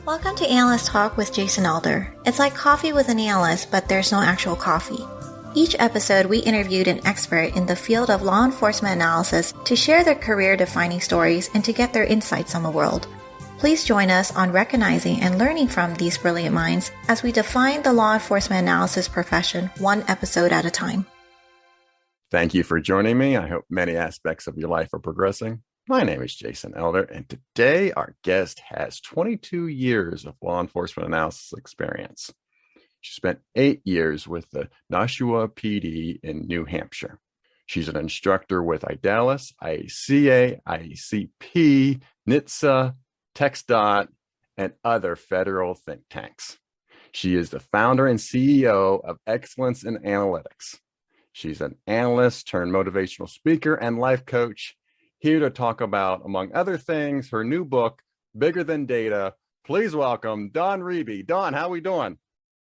Welcome to Analyst Talk with Jason Alder. It's like coffee with an analyst, but there's no actual coffee. Each episode, we interviewed an expert in the field of law enforcement analysis to share their career-defining stories and to get their insights on the world. Please join us on recognizing and learning from these brilliant minds as we define the law enforcement analysis profession one episode at a time. Thank you for joining me. I hope many aspects of your life are progressing. My name is Jason Elder, and today our guest has 22 years of law enforcement analysis experience. She spent 8 years with the Nashua PD in New Hampshire. She's an instructor with Analysts, IACA, IACP, NHTSA, TxDOT, and other federal think tanks. She is the founder and CEO of Excellence in Analytics. She's an analyst turned motivational speaker and life coach, here to talk about, among other things, her new book, Bigger Than Data. Please welcome Dawn Reeby. Dawn, how are we doing?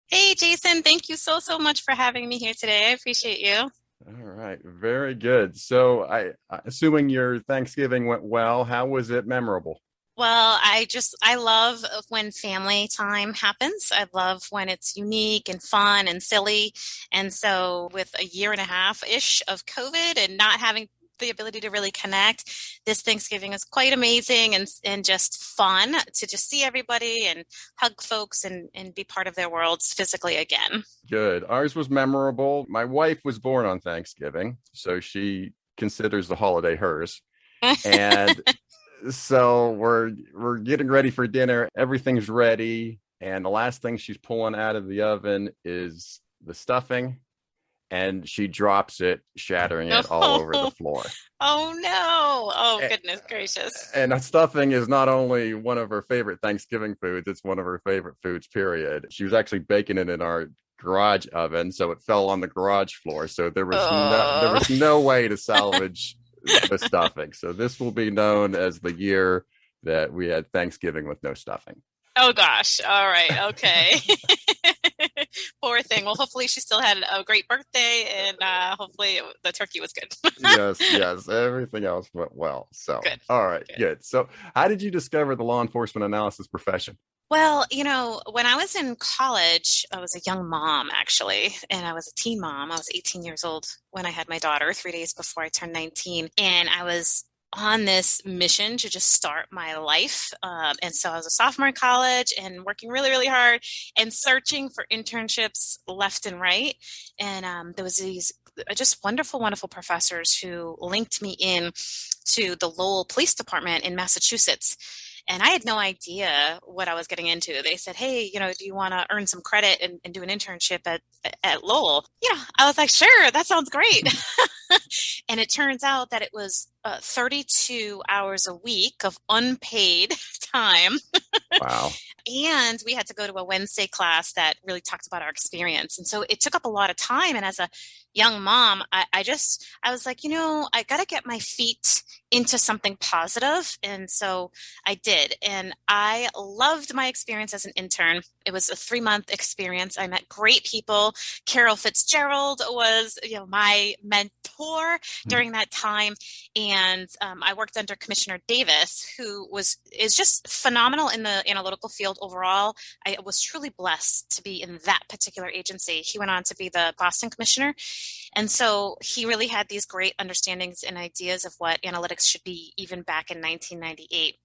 Hey, Jason. Thank you so much for having me here today. I appreciate you. All right. Very good. So assuming your Thanksgiving went well, how was it memorable? Well, I love when family time happens. I love when it's unique and fun and silly. And so with a year and a half-ish of COVID and not having the ability to really connect, this Thanksgiving is quite amazing and just fun to just see everybody and hug folks and be part of their worlds physically again. Good. Ours was memorable. My wife was born on Thanksgiving, so she considers the holiday hers. And so we're getting ready for dinner. Everything's ready. And the last thing she's pulling out of the oven is the stuffing. And she drops it, shattering it all over the floor. Oh, no. Oh, goodness gracious. And stuffing is not only one of her favorite Thanksgiving foods, it's one of her favorite foods, period. She was actually baking it in our garage oven, so it fell on the garage floor. So there was no way to salvage the stuffing. So this will be known as the year that we had Thanksgiving with no stuffing. Oh, gosh. All right. Okay. Poor thing. Well, hopefully she still had a great birthday and hopefully the turkey was good. Yes. Everything else went well. So, good. All right, good. So how did you discover the law enforcement analysis profession? Well, when I was in college, I was a young mom, actually, and I was a teen mom. I was 18 years old when I had my daughter 3 days before I turned 19. And I was on this mission to just start my life. And so I was a sophomore in college and working really, really hard and searching for internships left and right. And there was these just wonderful, wonderful professors who linked me in to the Lowell Police Department in Massachusetts. And I had no idea what I was getting into. They said, hey, do you want to earn some credit and do an internship at Lowell? I was like, sure, that sounds great. And it turns out that it was 32 hours a week of unpaid time. Wow. And we had to go to a Wednesday class that really talked about our experience. And so it took up a lot of time. And as a young mom, I was like, I got to get my feet into something positive. And so I did. And I loved my experience as an intern. It was a 3-month experience. I met great people. Carol Fitzgerald was, my mentor during that time. And I worked under Commissioner Davis, who is just phenomenal in the analytical field overall. I was truly blessed to be in that particular agency. He went on to be the Boston commissioner. And so he really had these great understandings and ideas of what analytics should be even back in 1998.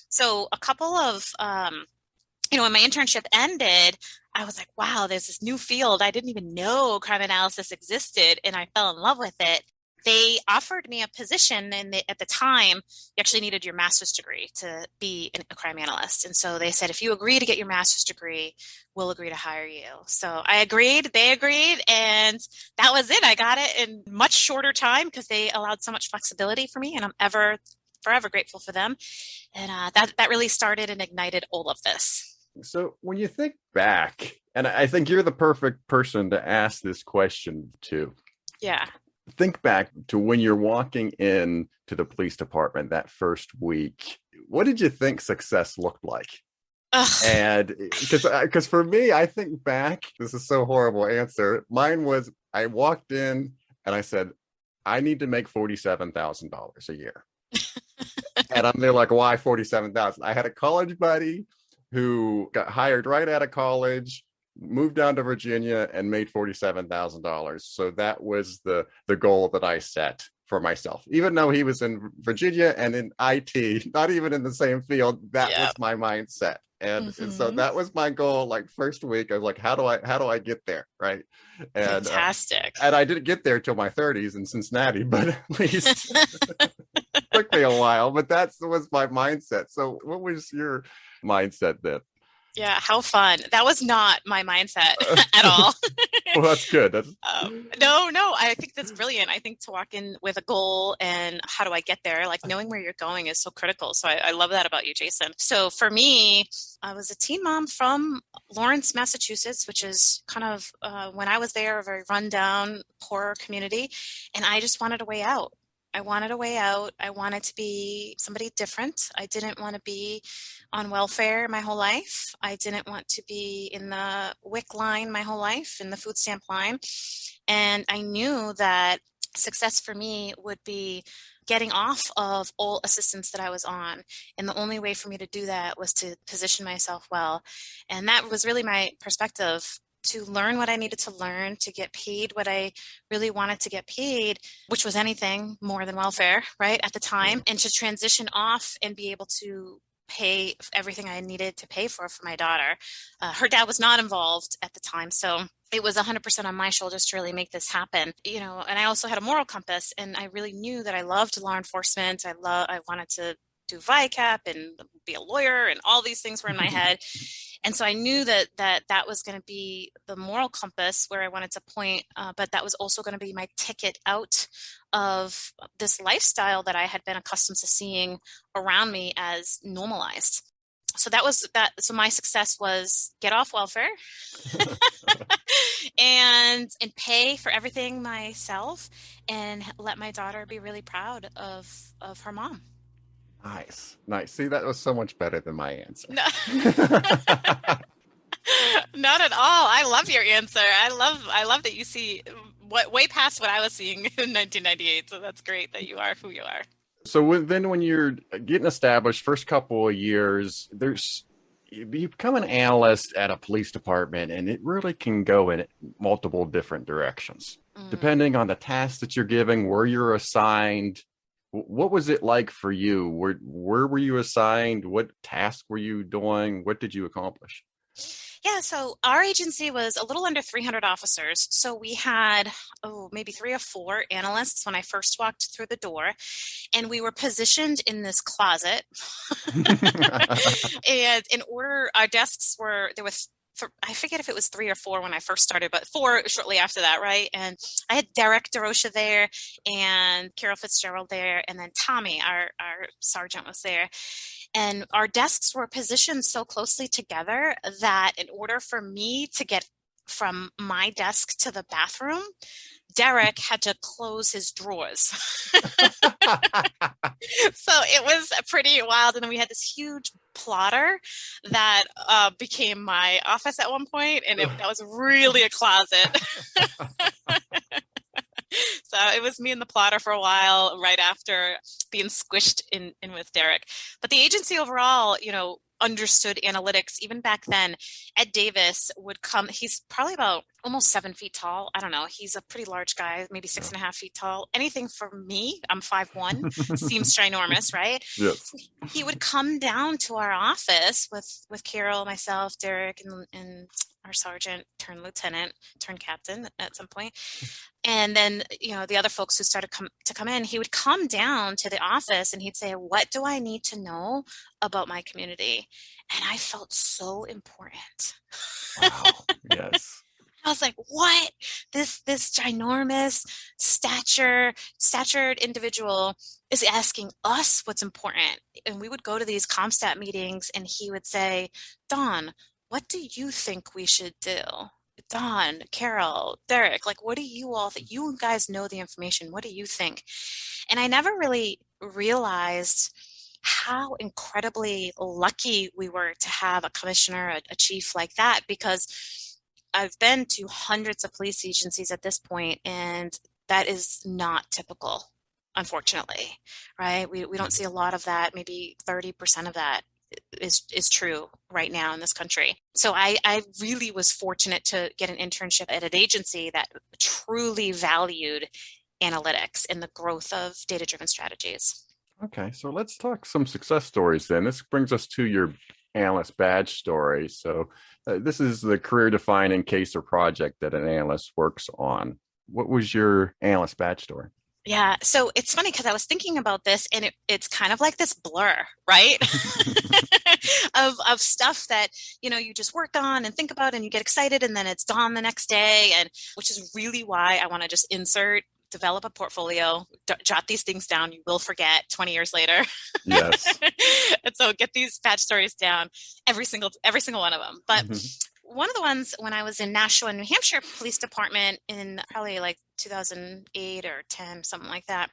So a couple of, when my internship ended, I was like, wow, there's this new field. I didn't even know crime analysis existed, and I fell in love with it. They offered me a position, and at the time, you actually needed your master's degree to be a crime analyst. And so they said, if you agree to get your master's degree, we'll agree to hire you. So I agreed, they agreed, and that was it. I got it in much shorter time because they allowed so much flexibility for me, and I'm forever grateful for them. And that really started and ignited all of this. So when you think back, and I think you're the perfect person to ask this question to. Yeah. Think back to when you're walking in to the police department that first week. What did you think success looked like? Ugh. And because for me, I think back, this is so horrible answer. Mine was, I walked in and I said, I need to make $47,000 a year. And I'm there like, why 47,000? I had a college buddy who got hired right out of college, moved down to Virginia and made $47,000. So that was the goal that I set for myself, even though he was in Virginia and in IT, not even in the same field. That was my mindset. And so that was my goal. Like first week, I was like, how do I get there? Right. And fantastic. And I didn't get there till my 30s in Cincinnati, but at least took me a while. But that was my mindset. So what was your mindset then? Yeah, how fun. That was not my mindset at all. Well, that's good. No, I think that's brilliant. I think to walk in with a goal and how do I get there, like knowing where you're going is so critical. So I love that about you, Jason. So for me, I was a teen mom from Lawrence, Massachusetts, which is kind of, when I was there, a very rundown, poor community. And I just wanted a way out. I wanted a way out. I wanted to be somebody different. I didn't want to be on welfare my whole life. I didn't want to be in the WIC line my whole life, in the food stamp line. And I knew that success for me would be getting off of all assistance that I was on. And the only way for me to do that was to position myself well. And that was really my perspective, to learn what I needed to learn, to get paid what I really wanted to get paid, which was anything more than welfare, right, at the time, and to transition off and be able to pay everything I needed to pay for my daughter. Her dad was not involved at the time, so it was 100% on my shoulders to really make this happen, you know. And I also had a moral compass, and I really knew that I loved law enforcement. I wanted to do VICAP and be a lawyer, and all these things were in my head. And so I knew that was going to be the moral compass where I wanted to point, but that was also going to be my ticket out of this lifestyle that I had been accustomed to seeing around me as normalized. So that was that. So my success was get off welfare and pay for everything myself, and let my daughter be really proud of her mom. Nice. See, that was so much better than my answer. No. Not at all. I love your answer. I love that you see way past what I was seeing in 1998. So that's great that you are who you are. So when you're getting established, first couple of years, you become an analyst at a police department, and it really can go in multiple different directions, depending on the tasks that you're giving, where you're assigned. What was it like for you? Where were you assigned? What tasks were you doing? What did you accomplish? Yeah, so our agency was a little under 300 officers. So we had, maybe 3 or 4 analysts when I first walked through the door, and we were positioned in this closet. And in order, our desks there was, I forget if it was 3 or 4 when I first started, but 4 shortly after that, right? And I had Derek DeRocha there, and Carol Fitzgerald there, and then Tommy, our sergeant, was there. And our desks were positioned so closely together that in order for me to get from my desk to the bathroom, Derek had to close his drawers. So it was pretty wild. And then we had this huge plotter that became my office at one point, and that was really a closet. So it was me and the plotter for a while, right after being squished in with Derek. But the agency overall, understood analytics. Even back then, Ed Davis would come. He's probably about almost 7 feet tall. I don't know. He's a pretty large guy, maybe 6.5 feet tall. Anything for me, I'm 5'1", seems ginormous, right? Yes. He would come down to our office with Carol, myself, Derek, and our sergeant turned lieutenant, turned captain at some point. And then, the other folks who started to come in, he would come down to the office and he'd say, "What do I need to know about my community?" And I felt so important. Wow. Yes. I was like, what? This ginormous statured individual is asking us what's important. And we would go to these ComStat meetings and he would say, "Dawn, what do you think we should do? Dawn, Carol, Derek, what do you all think? You guys know the information. What do you think?" And I never really realized how incredibly lucky we were to have a commissioner, a chief like that, because I've been to hundreds of police agencies at this point, and that is not typical, unfortunately, right? We don't see a lot of that. Maybe 30% of that is true right now in this country. So I really was fortunate to get an internship at an agency that truly valued analytics and the growth of data-driven strategies. Okay, so let's talk some success stories then. This brings us to your analyst badge story. So this is the career-defining case or project that an analyst works on. What was your analyst badge story? Yeah, so it's funny because I was thinking about this, and it's kind of like this blur, right? of stuff that, you know, you just work on and think about and you get excited and then it's gone the next day, and which is really why I want to just develop a portfolio, jot these things down. You will forget 20 years later. Yes. And so get these badge stories down, every single one of them. But one of the ones when I was in Nashua, New Hampshire Police Department in probably like 2008 or 10, something like that.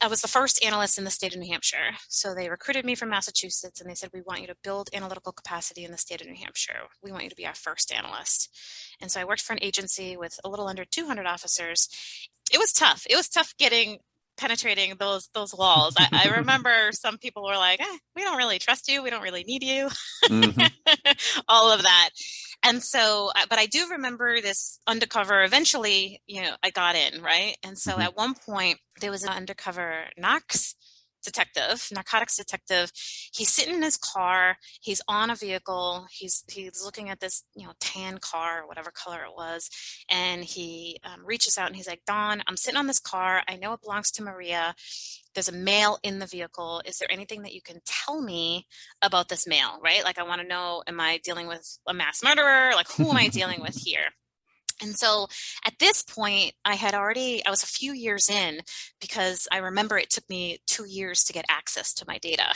I was the first analyst in the state of New Hampshire. So they recruited me from Massachusetts and they said, we want you to build analytical capacity in the state of New Hampshire. We want you to be our first analyst. And so I worked for an agency with a little under 200 officers. It was tough. It was tough penetrating those walls. I remember some people were like, we don't really trust you. We don't really need you. All of that. And so, but I do remember this undercover, eventually, you know, I got in, right? And so at one point there was an undercover narcotics detective. He's sitting in his car. He's on a vehicle. He's looking at this, you know, tan car or whatever color it was. And he reaches out and he's like, Dawn, I'm sitting on this car. I know it belongs to Maria. There's a male in the vehicle. Is there anything that you can tell me about this male, right? Like, I want to know, am I dealing with a mass murderer? Like, who am I dealing with here? And so at this point, I was a few years in, because I remember it took me 2 years to get access to my data.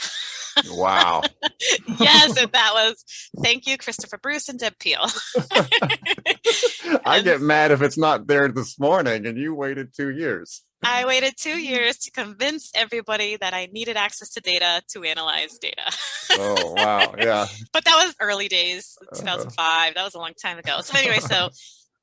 Wow. Yes, and that was, thank you, Christopher Bruce and Deb Peel. I get mad if it's not there this morning and you waited 2 years. I waited 2 years to convince everybody that I needed access to data to analyze data. Oh, wow. Yeah. But that was early days, 2005. That was a long time ago. So anyway,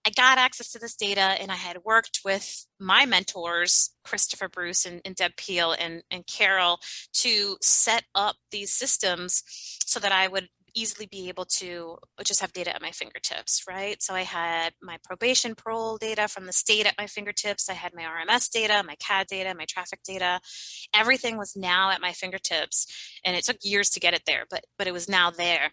I got access to this data, and I had worked with my mentors, Christopher Bruce and Deb Peel and Carol, to set up these systems so that I would easily be able to just have data at my fingertips, right? So I had my probation parole data from the state at my fingertips. I had my RMS data, my CAD data, my traffic data. Everything was now at my fingertips, and it took years to get it there, but it was now there.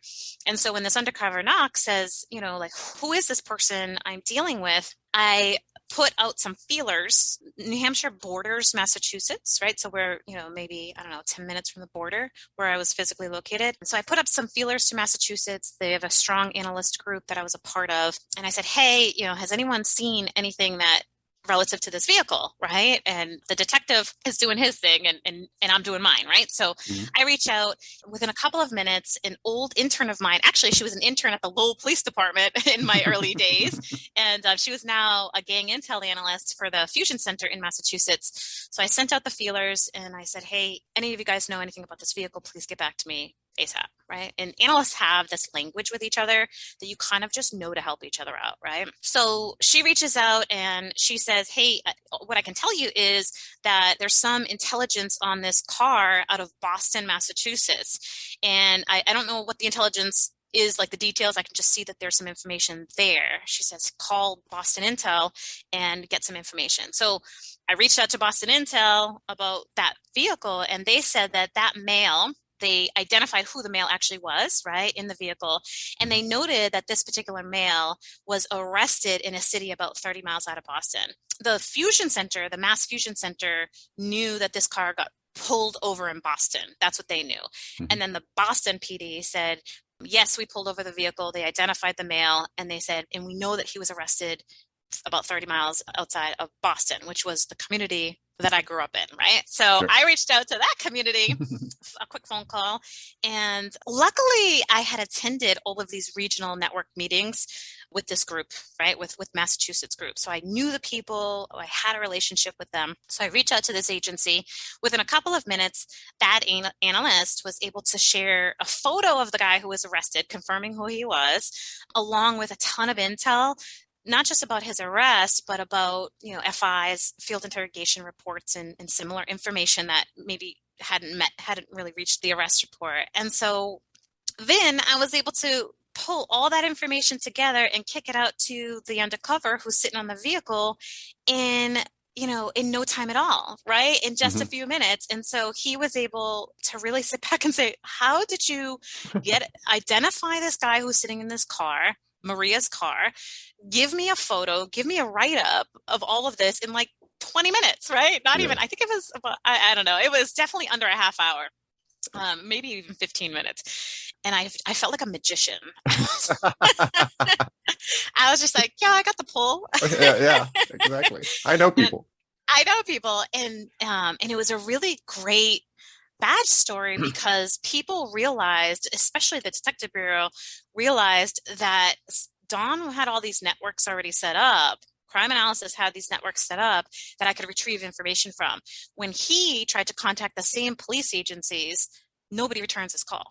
And so when this undercover knock says, you know, like, who is this person I'm dealing with? I put out some feelers. New Hampshire borders Massachusetts, right? So we're, you know, maybe, 10 minutes from the border where I was physically located. So I put up some feelers to Massachusetts. They have a strong analyst group that I was a part of. And I said, hey, you know, has anyone seen anything that relative to this vehicle, right? And the detective is doing his thing and I'm doing mine, right? So I reach out. Within a couple of minutes, an old intern of mine, actually she was an intern at the Lowell Police Department in my early days, and she was now a gang intel analyst for the Fusion Center in Massachusetts. So I sent out the feelers and I said, hey, any of you guys know anything about this vehicle, please get back to me ASAP, right? And analysts have this language with each other that you kind of just know to help each other out, right? So she reaches out and she says, hey, what I can tell you is that there's some intelligence on this car out of Boston, Massachusetts. And I don't know what the intelligence is, like the details. I can just see that there's some information there. She says, call Boston Intel and get some information. So I reached out to Boston Intel about that vehicle, and they said that male, they identified who the male actually was, right, in the vehicle. And they noted that this particular male was arrested in a city about 30 miles out of Boston. The Fusion Center, the Mass Fusion Center, knew that this car got pulled over in Boston. That's what they knew. And then the Boston PD said, yes, we pulled over the vehicle. They identified the male, and they said, and we know that he was arrested about 30 miles outside of Boston, which was the community that I grew up in, right? So I reached out to that community, a quick phone call, and luckily I had attended all of these regional network meetings with this group, right, with Massachusetts group. So I knew the people, I had a relationship with them. So I reached out to this agency. Within a couple of minutes, that analyst was able to share a photo of the guy who was arrested, confirming who he was, along with a ton of intel, not just about his arrest, but about, FIs, field interrogation reports, and similar information that maybe hadn't really reached the arrest report. And so then I was able to pull all that information together and kick it out to the undercover who's sitting on the vehicle in no time at all, right? In just a few minutes. And so he was able to really sit back and say, how did you identify this guy who's sitting in this car, Maria's car, give me a photo, give me a write-up of all of this in like 20 minutes, right? Not even, I think it was about, I don't know. It was definitely under a half hour. Maybe even 15 minutes. And I felt like a magician. I was just like, yeah, I got the pull. Yeah, exactly. I know people. And it was a really great badge story because people realized, especially the Detective Bureau, realized that Don had all these networks already set up. Crime Analysis had these networks set up that I could retrieve information from. When he tried to contact the same police agencies, nobody returns his call.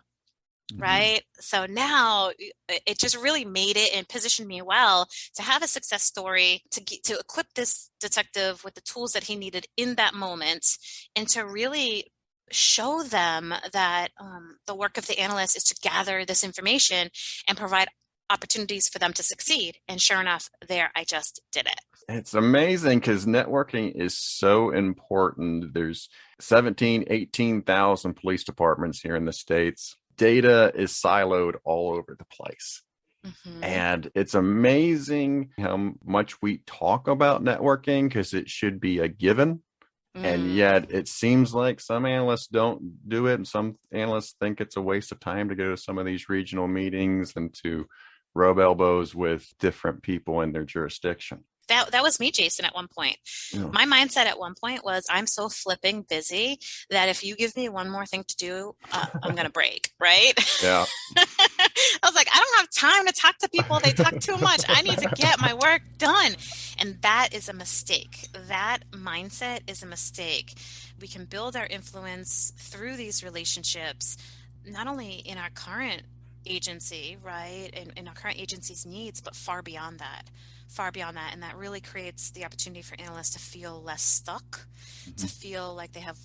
Right. So now it just really made it and positioned me well to have a success story, to equip this detective with the tools that he needed in that moment, and to really show them that the work of the analyst is to gather this information and provide opportunities for them to succeed. And sure enough, there I just did it. It's amazing because networking is so important. There's 18,000 police departments here in the States. Data is siloed all over the place. And it's amazing how much we talk about networking because it should be a given. And yet it seems like some analysts don't do it. And some analysts think it's a waste of time to go to some of these regional meetings and to rub elbows with different people in their jurisdiction. That was me, Jason, at one point. Yeah. My mindset at one point was, I'm so flipping busy that if you give me one more thing to do, I'm going to break, right? Yeah. I was like, I don't have time to talk to people. They talk too much. I need to get my work done. And that is a mistake. That mindset is a mistake. We can build our influence through these relationships, not only in our current agency, right, and in our current agency's needs, but far beyond that. And that really creates the opportunity for analysts to feel less stuck, to feel like they have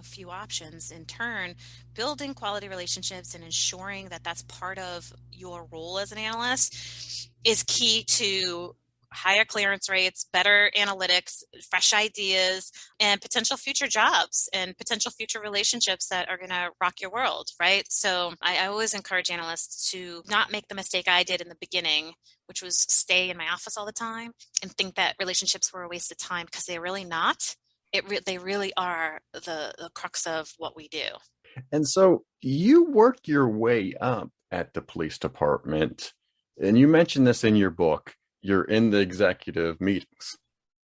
few options. In turn, building quality relationships and ensuring that that's part of your role as an analyst is key to higher clearance rates, better analytics, fresh ideas, and potential future jobs and potential future relationships that are going to rock your world, right? So I always encourage analysts to not make the mistake I did in the beginning, which was stay in my office all the time and think that relationships were a waste of time, because they're really not. They really are the crux of what we do. And so you work your way up at the police department, and you mentioned this in your book. You're in the executive meetings.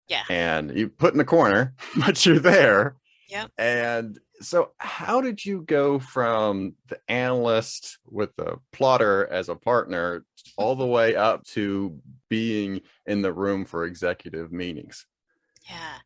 Yeah. And you put in the corner, but you're there. Yep. And so how did you go from the analyst with the plotter as a partner all the way up to being in the room for executive meetings? Yeah.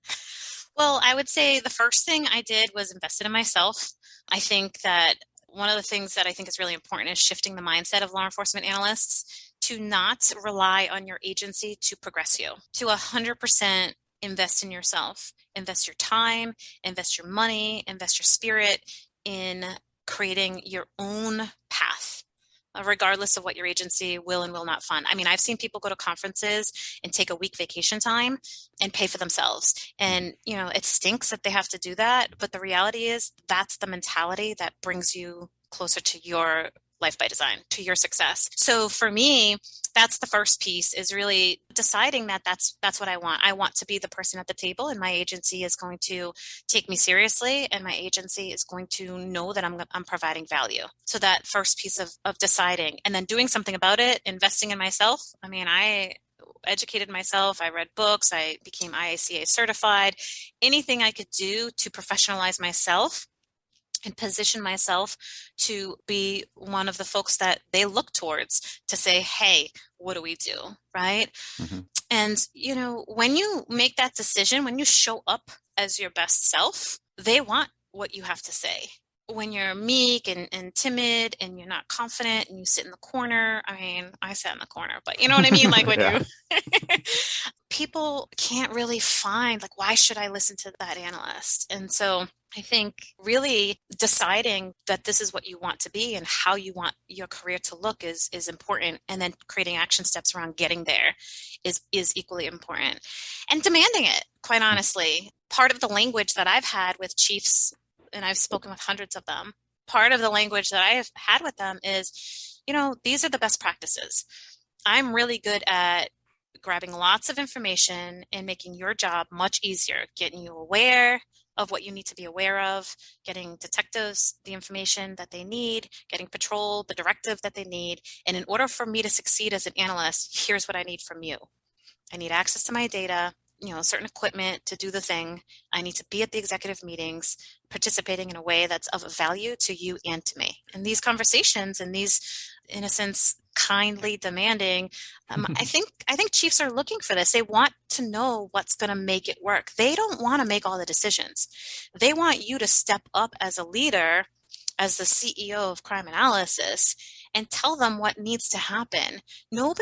Well, I would say the first thing I did was invested in myself. I think that one of the things that I think is really important is shifting the mindset of law enforcement analysts to not rely on your agency to progress you, to 100% invest in yourself, invest your time, invest your money, invest your spirit in creating your own path, regardless of what your agency will and will not fund. I mean, I've seen people go to conferences and take a week vacation time and pay for themselves. And, it stinks that they have to do that. But the reality is that's the mentality that brings you closer to your life by design, to your success. So for me, that's the first piece, is really deciding that that's what I want. I want to be the person at the table, and my agency is going to take me seriously, and my agency is going to know that I'm providing value. So that first piece of deciding, and then doing something about it, investing in myself. I mean, I educated myself. I read books. I became IACA certified. Anything I could do to professionalize myself and position myself to be one of the folks that they look towards to say, hey, what do we do? Right. Mm-hmm. And, when you make that decision, when you show up as your best self, they want what you have to say. when you're meek and timid and you're not confident and you sit in the corner. I mean, I sat in the corner, but you know what I mean? Like when Yeah. you people can't really find, like, why should I listen to that analyst? And so I think really deciding that this is what you want to be and how you want your career to look is important. And then creating action steps around getting there is equally important. And demanding it, quite honestly. Part of the language that I've had with chiefs, and I've spoken with hundreds of them, part of the language that I have had with them is, these are the best practices. I'm really good at grabbing lots of information and making your job much easier, getting you aware of what you need to be aware of, getting detectives the information that they need, getting patrol the directive that they need. And in order for me to succeed as an analyst, here's what I need from you. I need access to my data, certain equipment to do the thing. I need to be at the executive meetings, participating in a way that's of value to you and to me. And these conversations and these, in a sense, kindly demanding, I think chiefs are looking for this. They want to know what's going to make it work. They don't want to make all the decisions. They want you to step up as a leader, as the CEO of crime analysis, and tell them what needs to happen. No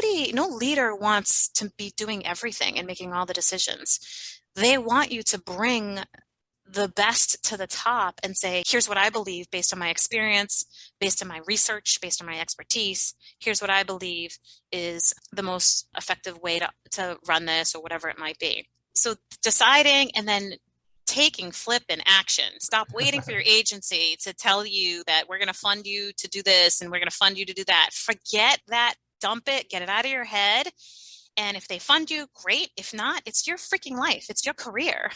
leader wants to be doing everything and making all the decisions. They want you to bring the best to the top and say, here's what I believe based on my experience, based on my research, based on my expertise. Here's what I believe is the most effective way to run this, or whatever it might be. So deciding and then taking flip and action. Stop waiting for your agency to tell you that we're going to fund you to do this and we're going to fund you to do that. Forget that. Dump it. Get it out of your head. And if they fund you, great. If not, it's your freaking life. It's your career.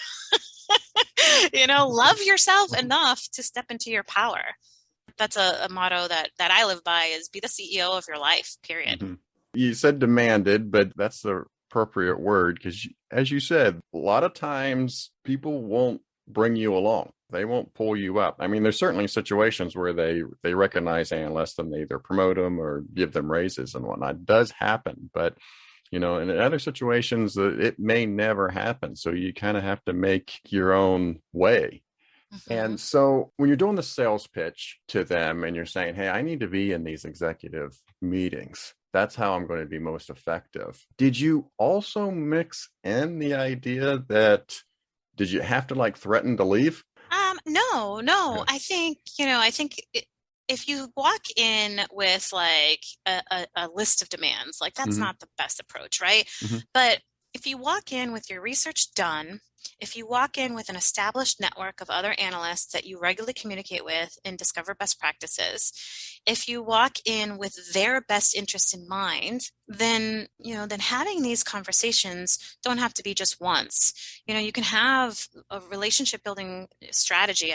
Love yourself enough to step into your power. That's a motto that I live by, is be the CEO of your life, period. Mm-hmm. You said demanded, but that's the appropriate word, because as you said, a lot of times people won't bring you along. They won't pull you up. I mean, there's certainly situations where they recognize analysts and they either promote them or give them raises and whatnot. It does happen, but in other situations it may never happen. So you kind of have to make your own way. Mm-hmm. And so when you're doing the sales pitch to them and you're saying, hey, I need to be in these executive meetings, that's how I'm going to be most effective. Did you also mix in the idea that, did you have to threaten to leave? No. Yeah. I think if you walk in with a list of demands, that's mm-hmm. not the best approach, right? Mm-hmm. But if you walk in with your research done, if you walk in with an established network of other analysts that you regularly communicate with and discover best practices, if you walk in with their best interest in mind, then having these conversations don't have to be just once. You can have a relationship building strategy,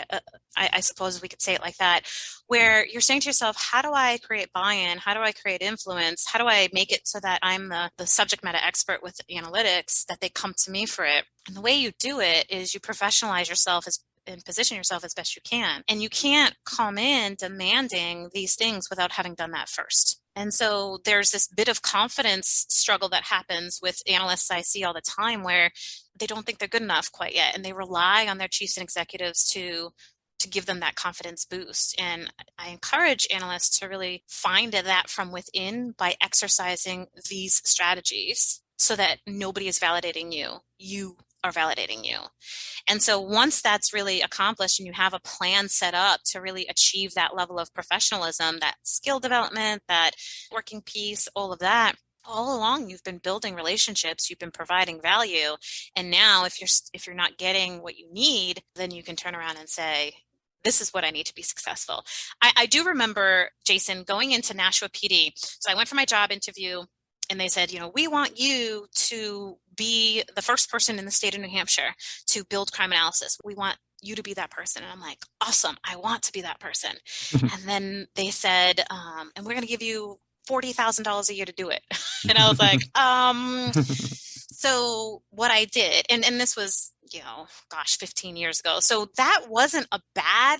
I suppose we could say it like that, where you're saying to yourself, how do I create buy-in? How do I create influence? How do I make it so that I'm the subject matter expert with analytics, that they come to me for it? And the way you do it is you professionalize yourself and position yourself as best you can. And you can't come in demanding these things without having done that first. And so there's this bit of confidence struggle that happens with analysts I see all the time, where they don't think they're good enough quite yet. And they rely on their chiefs and executives to give them that confidence boost. And I encourage analysts to really find that from within by exercising these strategies, so that nobody is validating you. You are validating you. And so once that's really accomplished and you have a plan set up to really achieve that level of professionalism, that skill development, that working piece, all of that, all along you've been building relationships, you've been providing value. And now if you're not getting what you need, then you can turn around and say, this is what I need to be successful. I do remember, Jason, going into Nashua PD. So I went for my job interview, and they said, we want you to be the first person in the state of New Hampshire to build crime analysis. We want you to be that person. And I'm like, awesome, I want to be that person. And then they said, and we're going to give you $40,000 a year to do it. And I was like, so what I did, and this was, 15 years ago. So that wasn't a bad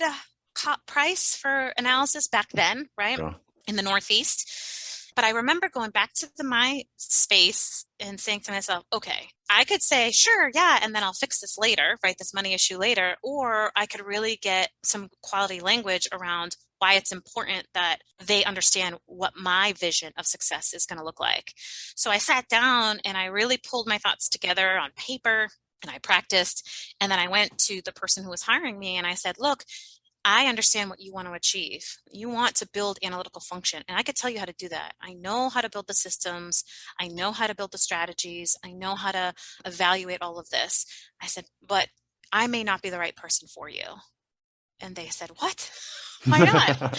price for analysis back then, right? Yeah. In the Northeast. But I remember going back to my space and saying to myself, okay, I could say, sure, yeah, and then I'll fix this later, right? This money issue later. Or I could really get some quality language around why it's important that they understand what my vision of success is going to look like. So I sat down and I really pulled my thoughts together on paper and I practiced. And then I went to the person who was hiring me and I said, look, I understand what you want to achieve. You want to build analytical function, and I could tell you how to do that. I know how to build the systems. I know how to build the strategies. I know how to evaluate all of this. I said, but I may not be the right person for you. And they said, what? Why not?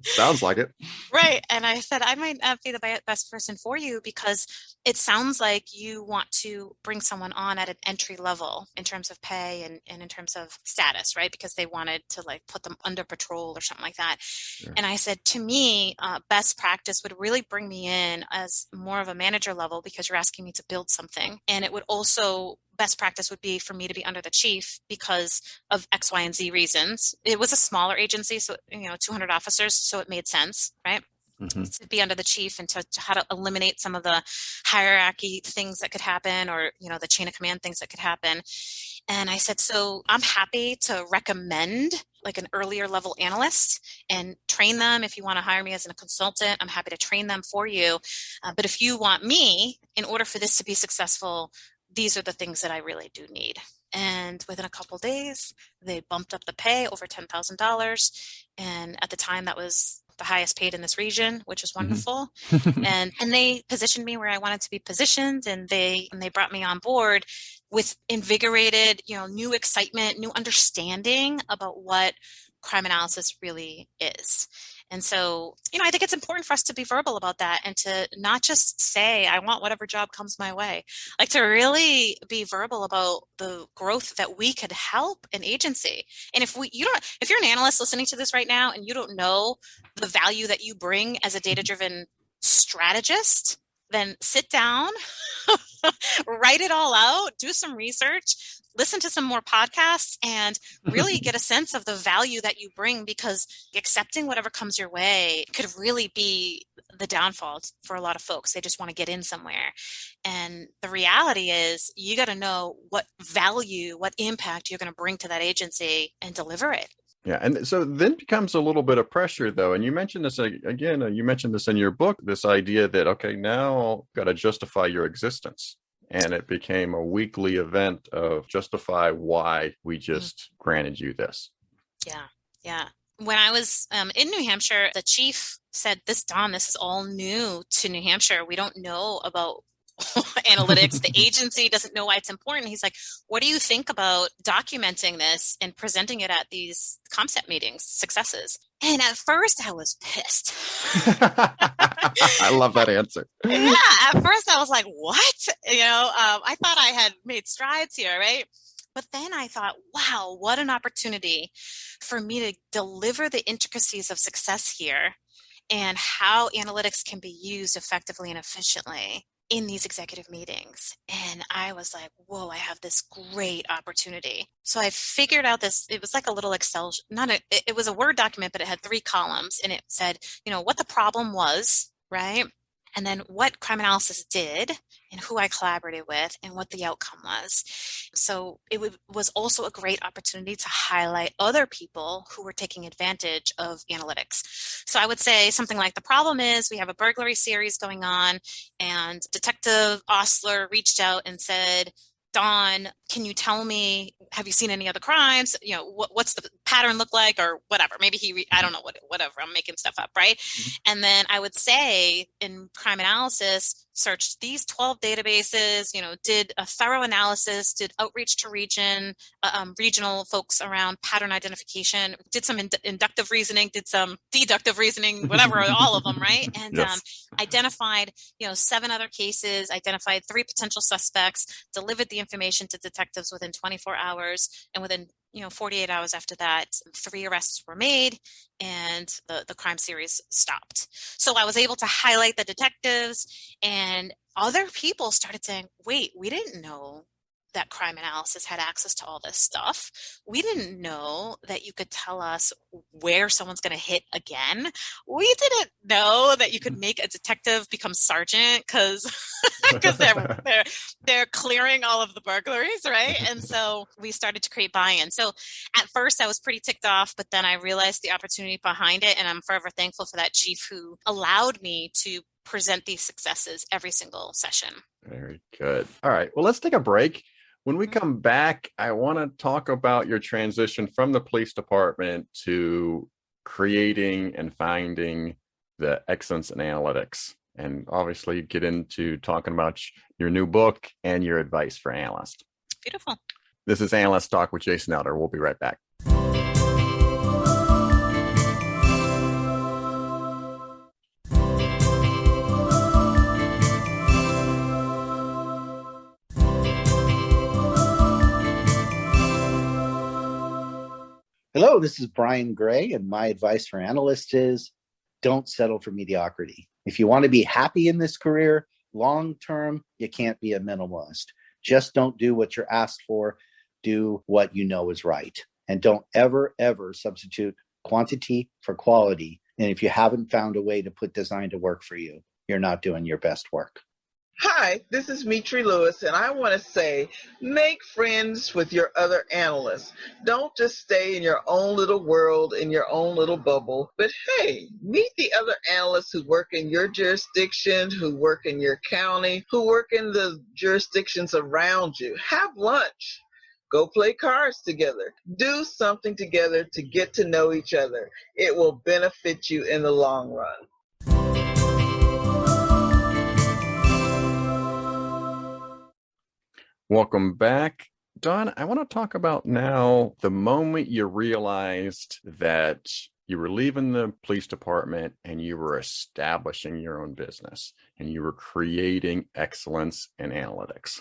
Sounds like it. Right. And I said, I might not be the best person for you because it sounds like you want to bring someone on at an entry level in terms of pay and in terms of status, right? Because they wanted to like put them under patrol or something like that. Sure. And I said, to me, best practice would really bring me in as more of a manager level because you're asking me to build something. And it would also best practice would be for me to be under the chief because of X, Y, and Z reasons. It was a smaller agency, so 200 officers, so it made sense, right? Mm-hmm. To be under the chief and to how to eliminate some of the hierarchy things that could happen or the chain of command things that could happen. And I said, so I'm happy to recommend like an earlier level analyst and train them. If you want to hire me as a consultant, I'm happy to train them for you. But if you want me, in order for this to be successful, these are the things that I really do need. And within a couple of days, they bumped up the pay over $10,000. And at the time, that was the highest paid in this region, which is wonderful. Mm-hmm. and they positioned me where I wanted to be positioned. And they brought me on board with invigorated, new excitement, new understanding about what crime analysis really is. And so, I think it's important for us to be verbal about that and to not just say, I want whatever job comes my way, like to really be verbal about the growth that we could help an agency. And if you're an analyst listening to this right now and you don't know the value that you bring as a data-driven strategist, then sit down, write it all out, do some research, listen to some more podcasts, and really get a sense of the value that you bring, because accepting whatever comes your way could really be the downfall for a lot of folks. They just want to get in somewhere. And the reality is you got to know what value, what impact you're going to bring to that agency and deliver it. Yeah. And so then becomes a little bit of pressure, though. And you mentioned this again, you mentioned this in your book, this idea that, okay, now got to justify your existence. And it became a weekly event of justify why we just granted you this. Yeah. Yeah. When I was in New Hampshire, the chief said, Dawn, this is all new to New Hampshire. We don't know about analytics. The agency doesn't know why it's important. He's like, what do you think about documenting this and presenting it at these ComSet meetings, successes? And at first I was pissed. I love that answer. Yeah. At first I was like, what? I thought I had made strides here, right? But then I thought, wow, what an opportunity for me to deliver the intricacies of success here and how analytics can be used effectively and efficiently in these executive meetings. And I was like, whoa, I have this great opportunity. So I figured out this, it was like a little Excel, it was a Word document, but it had 3 columns and it said, what the problem was, right? And then what crime analysis did and who I collaborated with and what the outcome was. So it was also a great opportunity to highlight other people who were taking advantage of analytics. So I would say something like, the problem is we have a burglary series going on and Detective Osler reached out and said, Dawn, can you tell me, have you seen any other crimes? What's the pattern look like or whatever? Maybe I don't know, whatever. I'm making stuff up, right? Mm-hmm. And then I would say in crime analysis, searched these 12 databases, did a thorough analysis, did outreach to regional folks around pattern identification, did some inductive reasoning, did some deductive reasoning, whatever, all of them, right? And yes. Identified, 7 other cases, identified 3 potential suspects, delivered the information to detectives within 24 hours, and within 48 hours after that, 3 arrests were made and the crime series stopped. So I was able to highlight the detectives, and other people started saying, wait, we didn't know that crime analysis had access to all this stuff. We didn't know that you could tell us where someone's going to hit again. We didn't know that you could make a detective become sergeant because they're clearing all of the burglaries, right? And so we started to create buy-in. So at first I was pretty ticked off, but then I realized the opportunity behind it, and I'm forever thankful for that chief who allowed me to present these successes every single session. Very good. All right. Well, let's take a break. When we come back, I want to talk about your transition from the police department to creating and finding the excellence in analytics, and obviously get into talking about your new book and your advice for analysts. Beautiful. This is Analyst Talk with Jason Elder. We'll be right back. Hello, this is Bryan Gray, and my advice for analysts is don't settle for mediocrity. If you want to be happy in this career, long term, you can't be a minimalist. Just don't do what you're asked for. Do what you know is right. And don't ever, ever substitute quantity for quality. And if you haven't found a way to put design to work for you, you're not doing your best work. Hi, this is Metre Lewis, and I want to say, make friends with your other analysts. Don't just stay in your own little world, in your own little bubble, but hey, meet the other analysts who work in your jurisdiction, who work in your county, who work in the jurisdictions around you. Have lunch. Go play cards together. Do something together to get to know each other. It will benefit you in the long run. Welcome back. Dawn, I want to talk about now the moment you realized that you were leaving the police department and you were establishing your own business and you were creating excellence in analytics.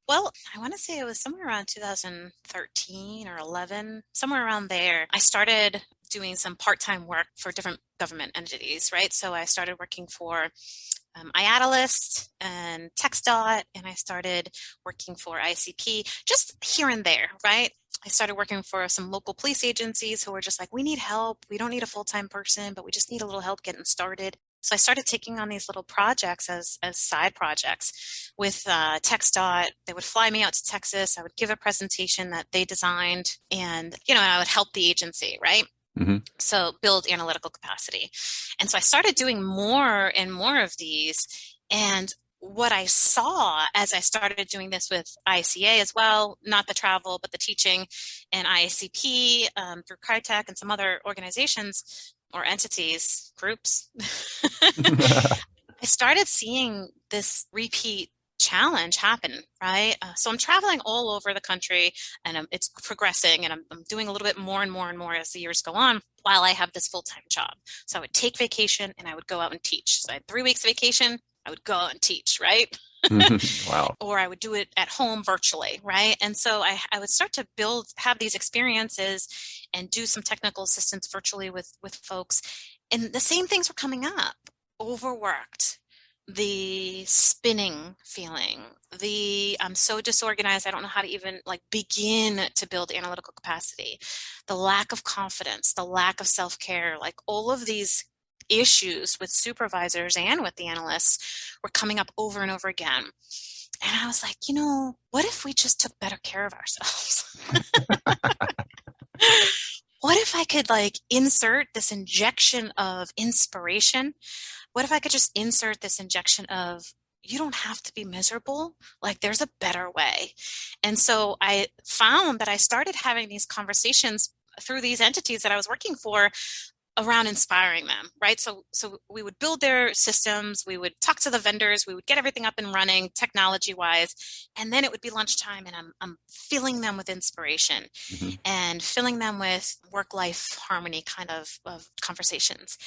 Well, I want to say it was somewhere around 2013 or 11, somewhere around there. I started doing some part-time work for different government entities, right? So I started working for IACA and TxDOT, and I started working for ICP, just here and there, right? I started working for some local police agencies who were just like, we need help. We don't need a full-time person, but we just need a little help getting started. So I started taking on these little projects as side projects with TxDOT. They would fly me out to Texas. I would give a presentation that they designed, and I would help the agency, right? Mm-hmm. So build analytical capacity. And so I started doing more and more of these. And what I saw as I started doing this with IACA as well, not the travel, but the teaching, and IACP through CRITEC and some other organizations or entities, groups, I started seeing this repeat challenge happen, right? So I'm traveling all over the country, and it's progressing, and I'm doing a little bit more and more and more as the years go on while I have this full-time job. So I would take vacation and I would go out and teach. So I had 3 weeks vacation, I would go out and teach, right? Wow. Or I would do it at home virtually, right? And so I would start to have these experiences and do some technical assistance virtually with folks. And the same things were coming up: overworked, the spinning feeling, I'm so disorganized, I don't know how to even begin to build analytical capacity, the lack of confidence, the lack of self-care, all of these issues with supervisors and with the analysts were coming up over and over again. And I was like, what if we just took better care of ourselves? What if I could insert this injection of inspiration? What if I could just insert this injection of, you don't have to be miserable. There's a better way. And so I found that I started having these conversations through these entities that I was working for around inspiring them, right? So we would build their systems, we would talk to the vendors, we would get everything up and running technology-wise, and then it would be lunchtime, and I'm filling them with inspiration, Mm-hmm. and filling them with work-life harmony kind of conversations.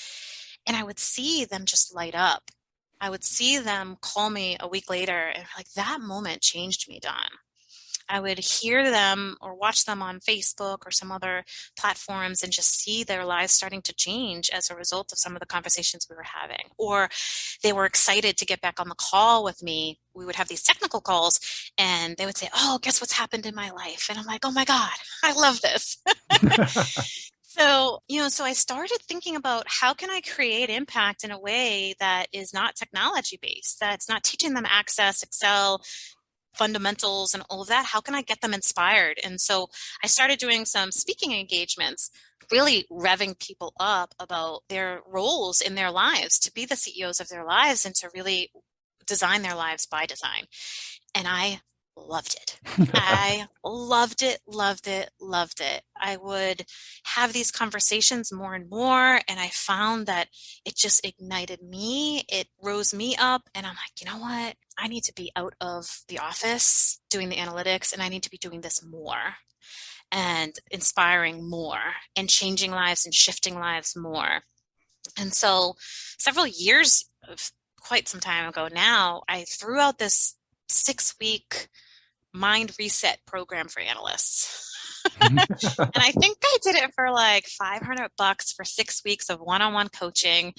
And I would see them just light up. I would see them call me a week later and that moment changed me, Dawn. I would hear them or watch them on Facebook or some other platforms and just see their lives starting to change as a result of some of the conversations we were having. Or they were excited to get back on the call with me. We would have these technical calls and they would say, oh, guess what's happened in my life? And I'm like, oh my God, I love this. So, so I started thinking about how can I create impact in a way that is not technology based, that's not teaching them Access, Excel, fundamentals and all of that. How can I get them inspired? And so I started doing some speaking engagements, really revving people up about their roles in their lives, to be the CEOs of their lives and to really design their lives by design. And I loved it. I loved it, loved it, loved it. I would have these conversations more and more, and I found that it just ignited me. It rose me up, and I'm like, you know what? I need to be out of the office doing the analytics, and I need to be doing this more and inspiring more and changing lives and shifting lives more. And so several years, of quite some time ago now, I threw out this 6-week mind reset program for analysts. And I think I did it for like $500 for 6 weeks of one-on-one coaching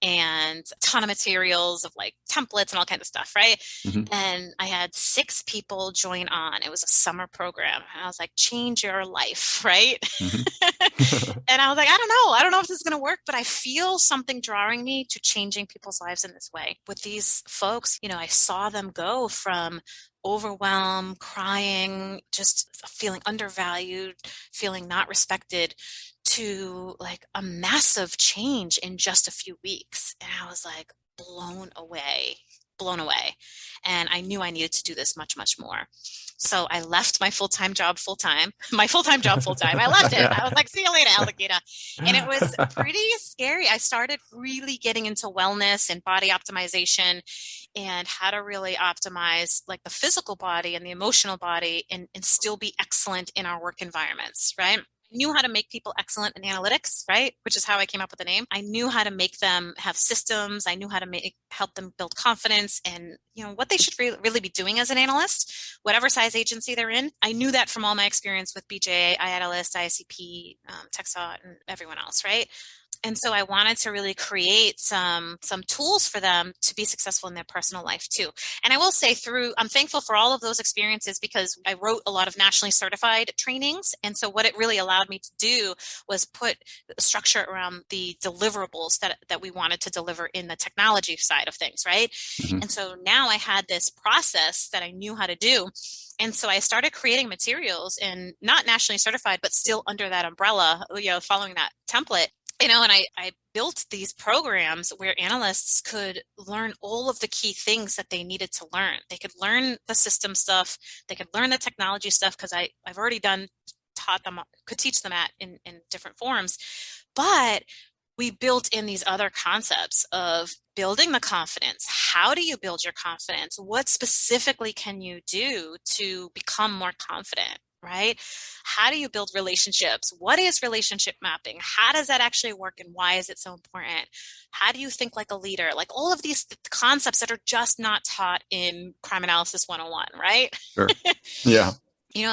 and a ton of materials of like templates and all kinds of stuff, right? And I had 6 people join on. It was a summer program. And I was like, change your life, right? And I was like, I don't know if this is going to work, but I feel something drawing me to changing people's lives in this way. With these folks, I saw them go from overwhelm, crying, just feeling undervalued, feeling not respected, to like a massive change in just a few weeks. And I was like blown away. And I knew I needed to do this much, much more. So I left my full-time job full-time. I left it. Yeah. I was like, see you later, alligator. And it was pretty scary. I started really getting into wellness and body optimization and how to really optimize like the physical body and the emotional body and still be excellent in our work environments, right? I knew how to make people excellent in analytics, right? Which is how I came up with the name. I knew how to make them have systems. I knew how to help them build confidence and, what they should really be doing as an analyst, whatever size agency they're in. I knew that from all my experience with BJA, Analyst, IACP, TechSought, and everyone else, right? And so I wanted to really create some tools for them to be successful in their personal life too. And I will say I'm thankful for all of those experiences because I wrote a lot of nationally certified trainings. And so what it really allowed me to do was put structure around the deliverables that we wanted to deliver in the technology side of things, right? And so now I had this process that I knew how to do. And so I started creating materials and not nationally certified, but still under that umbrella, following that template. And I built these programs where analysts could learn all of the key things that they needed to learn. They could learn the system stuff. They could learn the technology stuff because I've already could teach them in different forms. But we built in these other concepts of building the confidence. How do you build your confidence? What specifically can you do to become more confident? Right? How do you build relationships? What is relationship mapping? How does that actually work and why is it so important? How do you think like a leader? Like all of these concepts that are just not taught in Crime Analysis 101, right? Sure. Yeah.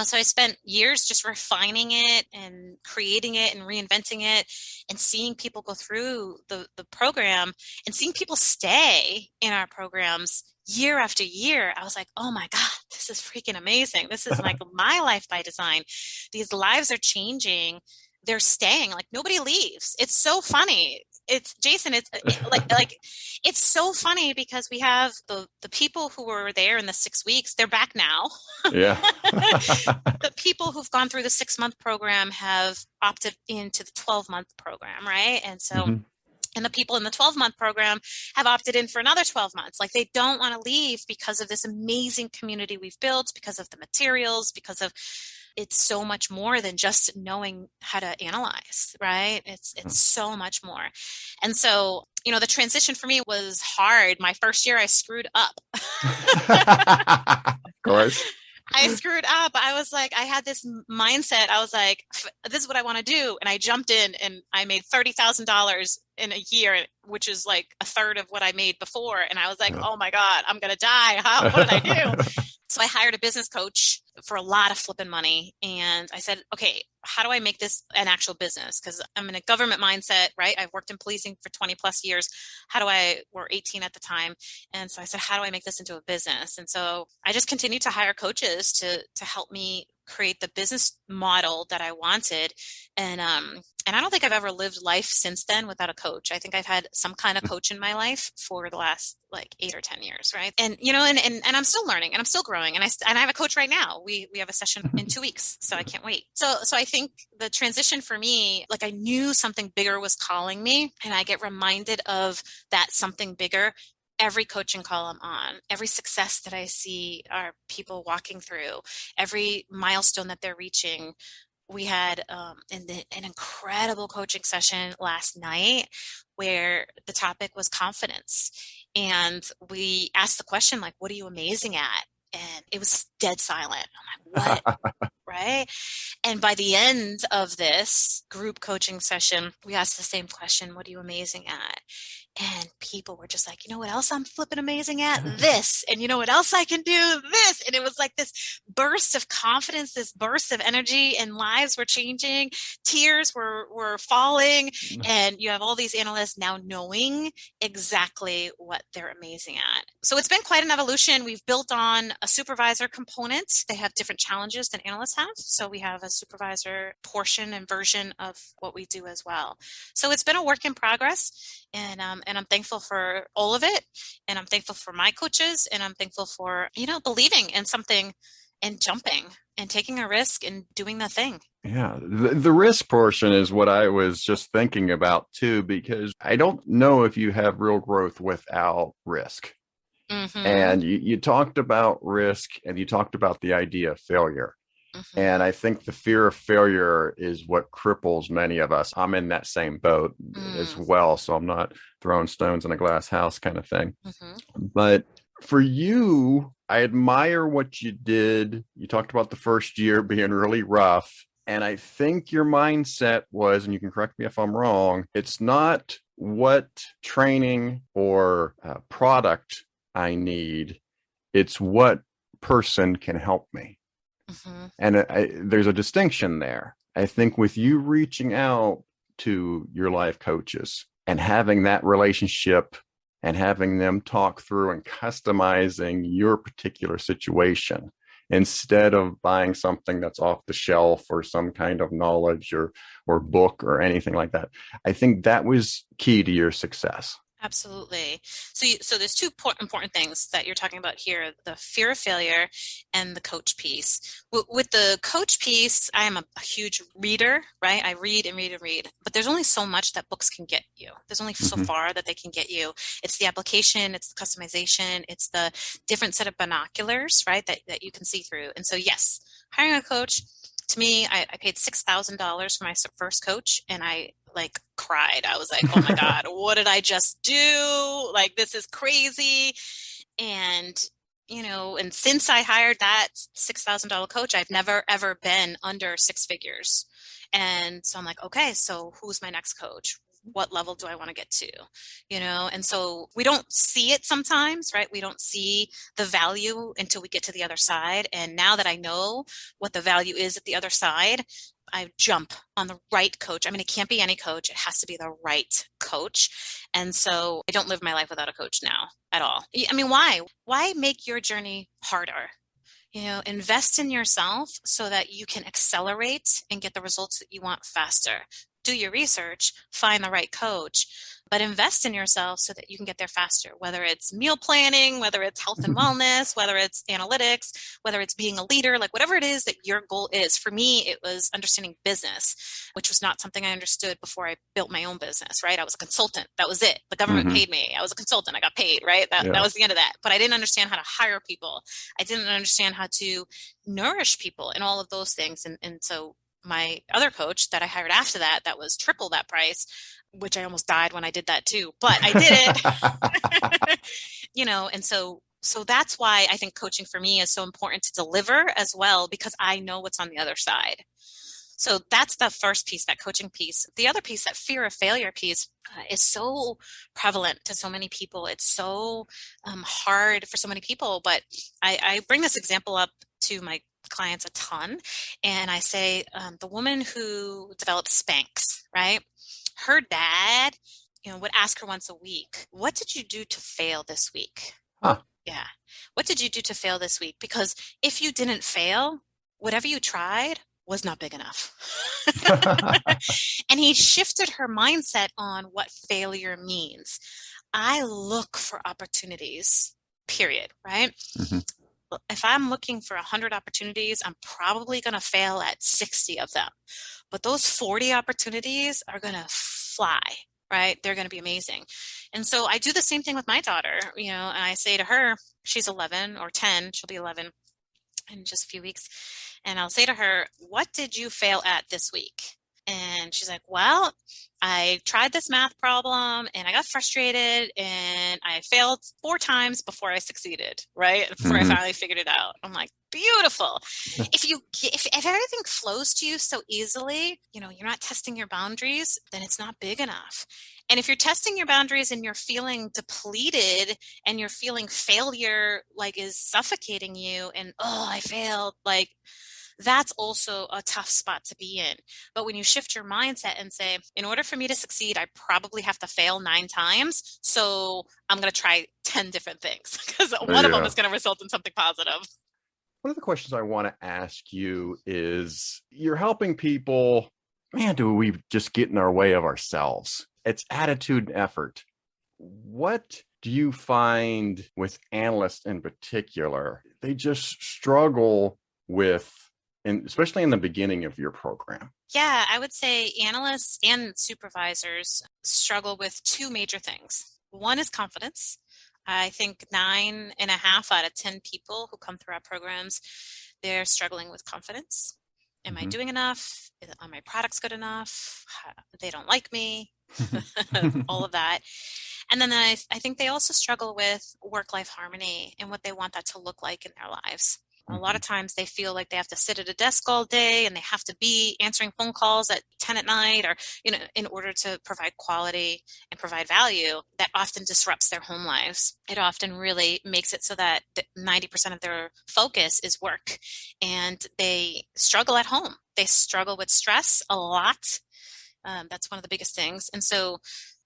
So I spent years just refining it and creating it and reinventing it and seeing people go through the program and seeing people stay in our programs year after year. I was like, oh my God, this is freaking amazing. This is like my life by design. These lives are changing. They're staying. Like nobody leaves. It's so funny. It's Jason. It's it's so funny because we have the people who were there in the 6 weeks. They're back now. Yeah. The people who've gone through the 6-month program have opted into the 12-month program, right? And so, and the people in the 12-month program have opted in for another 12 months. Like they don't want to leave because of this amazing community we've built, because of the materials, because of it's so much more than just knowing how to analyze, right? It's so much more. And so, the transition for me was hard. My first year, I screwed up. Of course. I screwed up. I was like, I had this mindset. I was like, this is what I want to do. And I jumped in and I made $30,000 in a year, which is like a third of what I made before. And I was like, oh my God, I'm going to die. What did I do? So I hired a business coach for a lot of flipping money. And I said, okay, how do I make this an actual business? Because I'm in a government mindset, right? I've worked in policing for 20 plus years. We're 18 at the time. And so I said, how do I make this into a business? And so I just continued to hire coaches to help me create the business model that I wanted. And I don't think I've ever lived life since then without a coach. I think I've had some kind of coach in my life for the last like 8 or 10 years. Right. And, and I'm still learning and I'm still growing. And I have a coach right now. We have a session in 2 weeks. So I can't wait. So I think the transition for me, like I knew something bigger was calling me, and I get reminded of that something bigger every coaching call I'm on, every success that I see are people walking through, every milestone that they're reaching. We had an incredible coaching session last night where the topic was confidence. And we asked the question, like, what are you amazing at? And it was dead silent. I'm like, what? Right? And by the end of this group coaching session, we asked the same question, what are you amazing at? And people were just like, you know what else I'm flipping amazing at? This. And you know what else I can do? This. And it was like this burst of confidence, this burst of energy, and lives were changing. Tears were falling. And you have all these analysts now knowing exactly what they're amazing at. So it's been quite an evolution. We've built on a supervisor component. They have different challenges than analysts have. So we have a supervisor portion and version of what we do as well. So it's been a work in progress. And I'm thankful for all of it. And I'm thankful for my coaches. And I'm thankful for, believing in something and jumping and taking a risk and doing the thing. Yeah, the risk portion is what I was just thinking about too, because I don't know if you have real growth without risk. Mm-hmm. And you talked about risk and you talked about the idea of failure. Mm-hmm. And I think the fear of failure is what cripples many of us. I'm in that same boat as well. So I'm not throwing stones in a glass house kind of thing. Mm-hmm. But for you, I admire what you did. You talked about the first year being really rough. And I think your mindset was, and you can correct me if I'm wrong, it's not what training or product I need. It's what person can help me. Mm-hmm. And there's a distinction there. I think with you reaching out to your life coaches and having that relationship and having them talk through and customizing your particular situation instead of buying something that's off the shelf or some kind of knowledge or book or anything like that, I think that was key to your success. Absolutely. So there's two important things that you're talking about here, the fear of failure and the coach piece. With the coach piece, I am a huge reader, right? I read and read and read, but there's only so much that books can get you. There's only so far that they can get you. It's the application, it's the customization, it's the different set of binoculars, right? That you can see through. And so yes, hiring a coach, to me, I paid $6,000 for my first coach, and I cried. I was like, oh my God, what did I just do? Like, this is crazy. And, and since I hired that $6,000 coach, I've never, ever been under 6 figures. And so I'm like, okay, so who's my next coach? What level do I want to get to? And so we don't see it sometimes, right? We don't see the value until we get to the other side. And now that I know what the value is at the other side, I jump on the right coach. I mean, it can't be any coach. It has to be the right coach. And so I don't live my life without a coach now at all. I mean, why? Why make your journey harder? Invest in yourself so that you can accelerate and get the results that you want faster. Do your research, find the right coach, but invest in yourself so that you can get there faster, whether it's meal planning, whether it's health and wellness, whether it's analytics, whether it's being a leader, like whatever it is that your goal is. For me, it was understanding business, which was not something I understood before I built my own business, right? I was a consultant. That was it. The government paid me. I was a consultant. I got paid, right? That was the end of that. But I didn't understand how to hire people. I didn't understand how to nourish people and all of those things. And so my other coach that I hired after that was triple that price, which I almost died when I did that too, but I did it, and so that's why I think coaching for me is so important to deliver as well, because I know what's on the other side. So that's the first piece, that coaching piece. The other piece, that fear of failure piece, is so prevalent to so many people. It's so hard for so many people, but I bring this example up to my clients a ton. And I say, the woman who developed Spanx, right? Her dad, would ask her once a week, what did you do to fail this week? Huh. Yeah. What did you do to fail this week? Because if you didn't fail, whatever you tried was not big enough. And he shifted her mindset on what failure means. I look for opportunities, period, right? Mm-hmm. If I'm looking for 100 opportunities, I'm probably going to fail at 60 of them. But those 40 opportunities are going to fly, right? They're going to be amazing. And so I do the same thing with my daughter, and I say to her, she's 11 or 10, she'll be 11 in just a few weeks. And I'll say to her, what did you fail at this week? And she's like, well, I tried this math problem and I got frustrated and I failed 4 times before I succeeded, right? Before I finally figured it out. I'm like, beautiful. If everything flows to you so easily, you're not testing your boundaries, then it's not big enough. And if you're testing your boundaries and you're feeling depleted and you're feeling failure, like is suffocating you and, oh, I failed, like, that's also a tough spot to be in. But when you shift your mindset and say, in order for me to succeed, I probably have to fail 9 times. So I'm going to try 10 different things because one of them is going to result in something positive. One of the questions I want to ask you is, you're helping people, man, do we just get in our way of ourselves? It's attitude and effort. What do you find with analysts in particular? They just struggle with, and especially in the beginning of your program. Yeah, I would say analysts and supervisors struggle with 2 major things. One is confidence. I think 9.5 out of 10 people who come through our programs, they're struggling with confidence. Am I doing enough? Are my products good enough? They don't like me. All of that. And then I think they also struggle with work-life harmony and what they want that to look like in their lives. A lot of times they feel like they have to sit at a desk all day and they have to be answering phone calls at 10 at night or, in order to provide quality and provide value. That often disrupts their home lives. It often really makes it so that 90% of their focus is work, and they struggle at home. They struggle with stress a lot. That's one of the biggest things. And so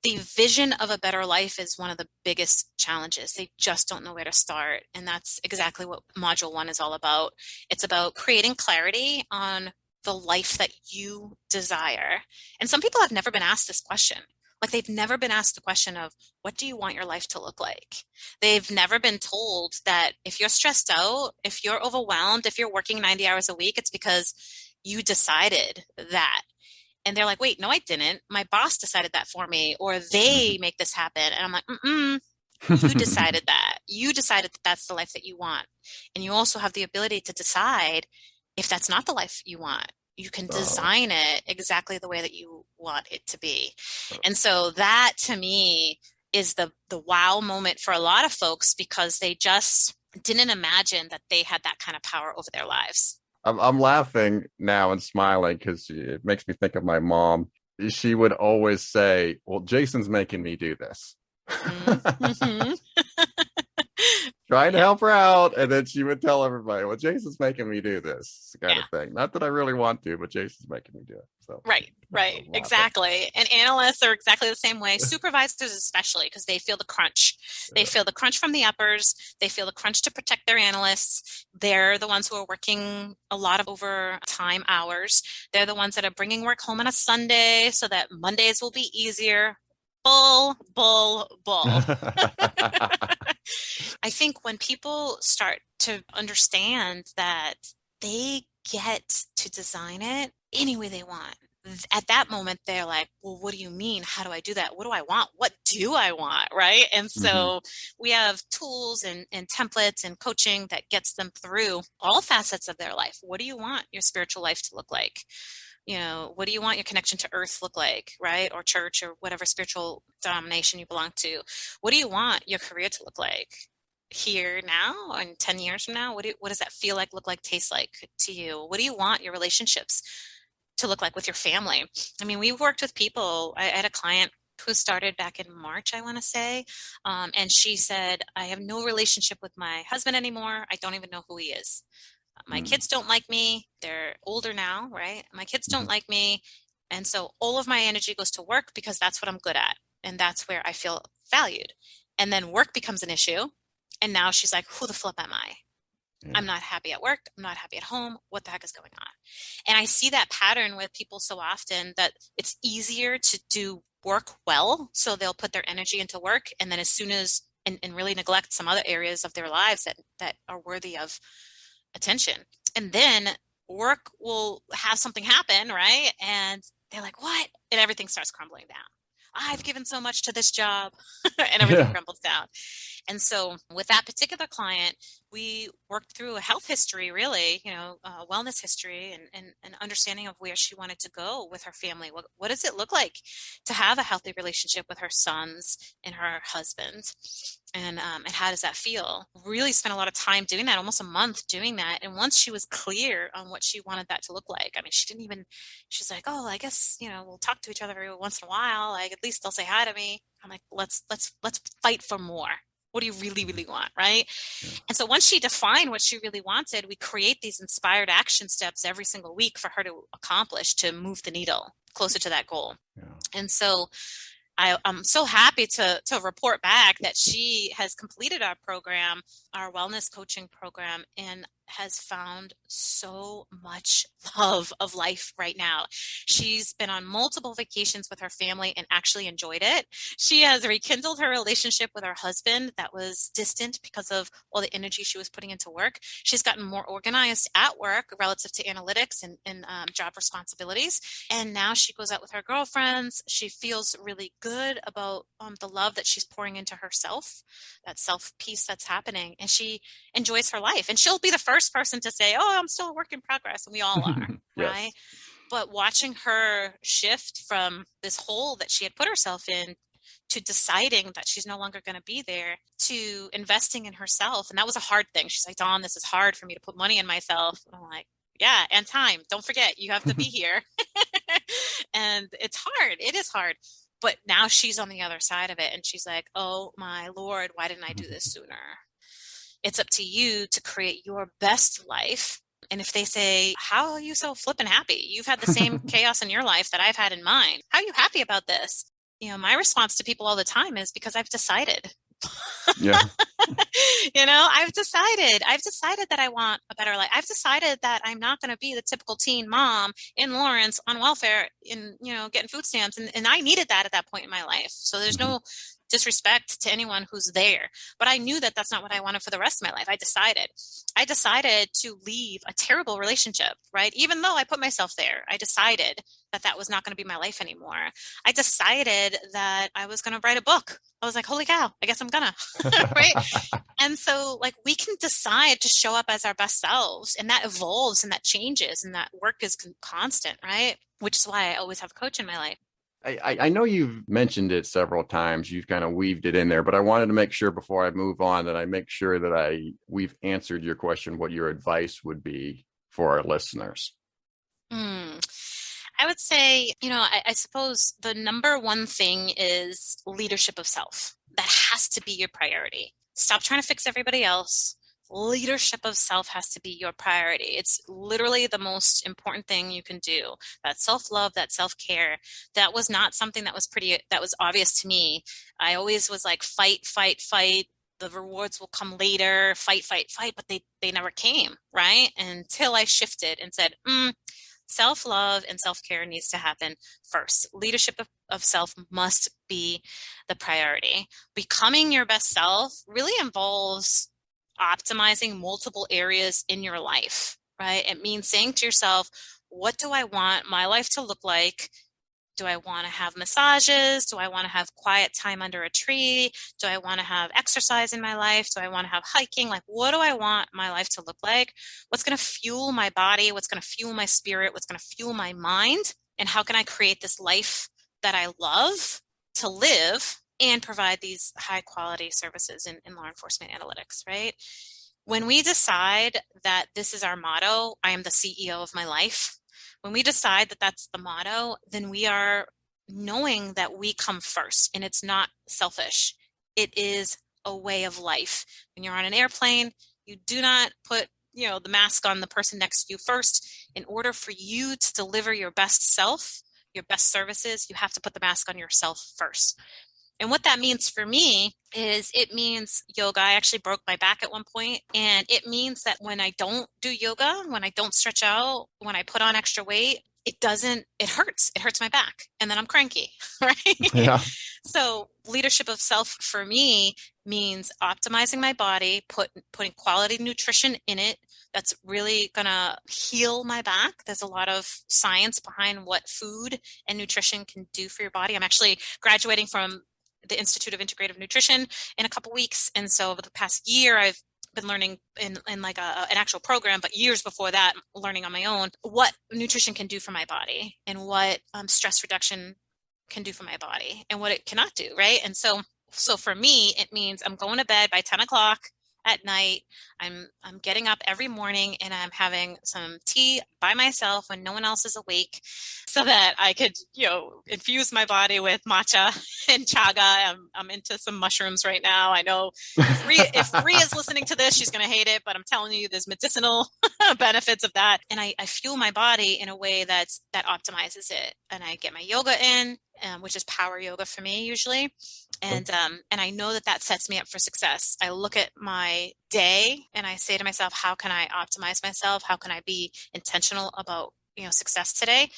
the vision of a better life is one of the biggest challenges. They just don't know where to start. And that's exactly what Module 1 is all about. It's about creating clarity on the life that you desire. And some people have never been asked this question. Like, they've never been asked the question of, what do you want your life to look like? They've never been told that if you're stressed out, if you're overwhelmed, if you're working 90 hours a week, it's because you decided that. And they're like, wait, no, I didn't. My boss decided that for me, or they make this happen. And I'm like, you decided that. You decided that that's the life that you want. And you also have the ability to decide if that's not the life you want. You can design it exactly the way that you want it to be. And so that, to me, is the wow moment for a lot of folks, because they just didn't imagine that they had that kind of power over their lives. I'm laughing now and smiling because it makes me think of my mom. She would always say, well, Jason's making me do this. Trying to help her out. And then she would tell everybody, well, Jason's making me do this kind of thing. Not that I really want to, but Jason's making me do it. So Right. Exactly. And analysts are exactly the same way. Supervisors especially, because they feel the crunch. They feel the crunch from the uppers. They feel the crunch to protect their analysts. They're the ones who are working a lot of overtime hours. They're the ones that are bringing work home on a Sunday so that Mondays will be easier. Bull. I think when people start to understand that they get to design it any way they want, at that moment, they're like, well, what do you mean? How do I do that? What do I want? What do I want? Right. And so we have tools and templates and coaching that gets them through all facets of their life. What do you want your spiritual life to look like? What do you want your connection to earth look like, right? Or church, or whatever spiritual denomination you belong to. What do you want your career to look like here now and 10 years from now? What does that feel like, look like, taste like to you? What do you want your relationships to look like with your family? I mean, we've worked with people. I had a client who started back in March, I want to say. And she said, I have no relationship with my husband anymore. I don't even know who he is. My kids don't like me. They're older now, right? My kids don't like me. And so all of my energy goes to work because that's what I'm good at. And that's where I feel valued. And then work becomes an issue. And now she's like, who the flip am I? Yeah. I'm not happy at work. I'm not happy at home. What the heck is going on? And I see that pattern with people so often that it's easier to do work well. So they'll put their energy into work. And then as soon as, and really neglect some other areas of their lives that are worthy of attention. And then work will have something happen, right? And they're like, what? And everything starts crumbling down. I've given so much to this job and everything crumbles down. And so with that particular client, we worked through a health history, really, wellness history and an understanding of where she wanted to go with her family. What does it look like to have a healthy relationship with her sons and her husband? And how does that feel? Really spent a lot of time doing that, almost a month doing that. And once she was clear on what she wanted that to look like, I mean, she's like, oh, I guess, we'll talk to each other every once in a while. Like, at least they'll say hi to me. I'm like, let's fight for more. What do you really, really want, right? Yeah. And so once she defined what she really wanted, we create these inspired action steps every single week for her to accomplish, to move the needle closer to that goal. Yeah. And so I'm so happy to report back that she has completed our program, our wellness coaching program, and has found so much love of life right now. She's been on multiple vacations with her family and actually enjoyed it. She has rekindled her relationship with her husband that was distant because of all the energy she was putting into work. She's gotten more organized at work relative to analytics and job responsibilities. And now she goes out with her girlfriends. She feels really good about the love that she's pouring into herself, that self peace that's happening. And she enjoys her life. And she'll be the first person to say, oh, I'm still a work in progress. And we all are, yes. Right? But watching her shift from this hole that she had put herself in to deciding that she's no longer going to be there, to investing in herself. And that was a hard thing. She's like, Dawn, this is hard for me to put money in myself. And I'm like, yeah, and time. Don't forget, you have to be here. And it's hard. It is hard. But now she's on the other side of it. And she's like, oh my Lord, why didn't I do this sooner? It's up to you to create your best life. And if they say, how are you so flippin' happy? You've had the same chaos in your life that I've had in mine. How are you happy about this? My response to people all the time is because I've decided. Yeah. I've decided that I want a better life. I've decided that I'm not going to be the typical teen mom in Lawrence on welfare in, getting food stamps. And I needed that at that point in my life. So there's no disrespect to anyone who's there. But I knew that that's not what I wanted for the rest of my life. I decided to leave a terrible relationship, right? Even though I put myself there, I decided that that was not going to be my life anymore. I decided that I was going to write a book. I was like, holy cow, I guess I'm gonna, right? And so we can decide to show up as our best selves, and that evolves and that changes and that work is constant, right? Which is why I always have a coach in my life. I know you've mentioned it several times. You've kind of weaved it in there, but I wanted to make sure before I move on that I make sure that we've answered your question, what your advice would be for our listeners. I would say, I suppose the number one thing is leadership of self. That has to be your priority. Stop trying to fix everybody else. Leadership of self has to be your priority. It's literally the most important thing you can do. That self-love, that self-care, that was not something that was obvious to me. I always was like, fight, fight, fight. The rewards will come later, fight, fight, fight, but they never came, right? Until I shifted and said, self-love and self-care needs to happen first. Leadership of self must be the priority. Becoming your best self really involves optimizing multiple areas in your life, right? It means saying to yourself, what do I want my life to look like? Do I want to have massages? Do I want to have quiet time under a tree? Do I want to have exercise in my life? Do I want to have hiking? What do I want my life to look like? What's going to fuel my body? What's going to fuel my spirit? What's going to fuel my mind? And how can I create this life that I love to live and provide these high quality services in law enforcement analytics, right? When we decide that this is our motto, I am the CEO of my life. When we decide that that's the motto, then we are knowing that we come first, and it's not selfish. It is a way of life. When you're on an airplane, you do not put the mask on the person next to you first. In order for you to deliver your best self, your best services, you have to put the mask on yourself first. And what that means for me is it means yoga. I actually broke my back at one point, and it means that when I don't do yoga, when I don't stretch out, when I put on extra weight, it hurts. It hurts my back. And then I'm cranky, right? Yeah. So leadership of self for me means optimizing my body, putting quality nutrition in it that's really going to heal my back. There's a lot of science behind what food and nutrition can do for your body. I'm actually graduating from the Institute of Integrative Nutrition in a couple weeks. And so over the past year, I've been learning in like an actual program, but years before that, learning on my own what nutrition can do for my body and what stress reduction can do for my body and what it cannot do, right? And so for me, it means I'm going to bed by 10 o'clock at night. I'm getting up every morning and I'm having some tea by myself when no one else is awake so that I could, infuse my body with matcha and chaga. I'm into some mushrooms right now. I know if Rhea is listening to this, she's going to hate it, but I'm telling you, there's medicinal benefits of that. And I fuel my body in a way that optimizes it. And I get my yoga in, which is power yoga for me usually. And I know that sets me up for success. I look at my day and I say to myself, how can I optimize myself? How can I be intentional about, success today?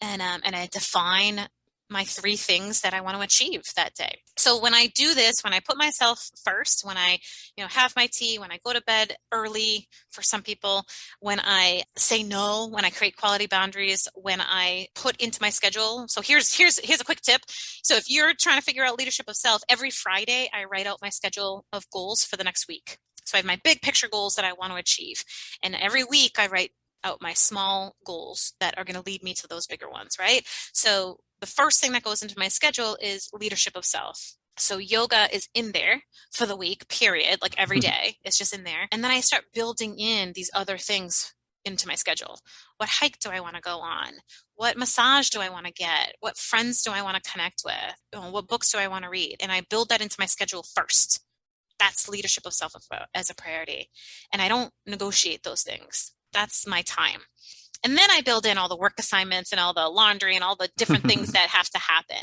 And I define my 3 things that I want to achieve that day. So when I do this, when I put myself first, when I, have my tea, when I go to bed early for some people, when I say no, when I create quality boundaries, when I put into my schedule. So here's a quick tip. So if you're trying to figure out leadership of self, every Friday, I write out my schedule of goals for the next week. So I have my big picture goals that I want to achieve. And every week I write out my small goals that are going to lead me to those bigger ones, right? So the first thing that goes into my schedule is leadership of self. So yoga is in there for the week, period, like every day. It's just in there. And then I start building in these other things into my schedule. What hike do I want to go on? What massage do I want to get? What friends do I want to connect with? What books do I want to read? And I build that into my schedule first. That's leadership of self as a priority. And I don't negotiate those things. That's my time. And then I build in all the work assignments and all the laundry and all the different things that have to happen.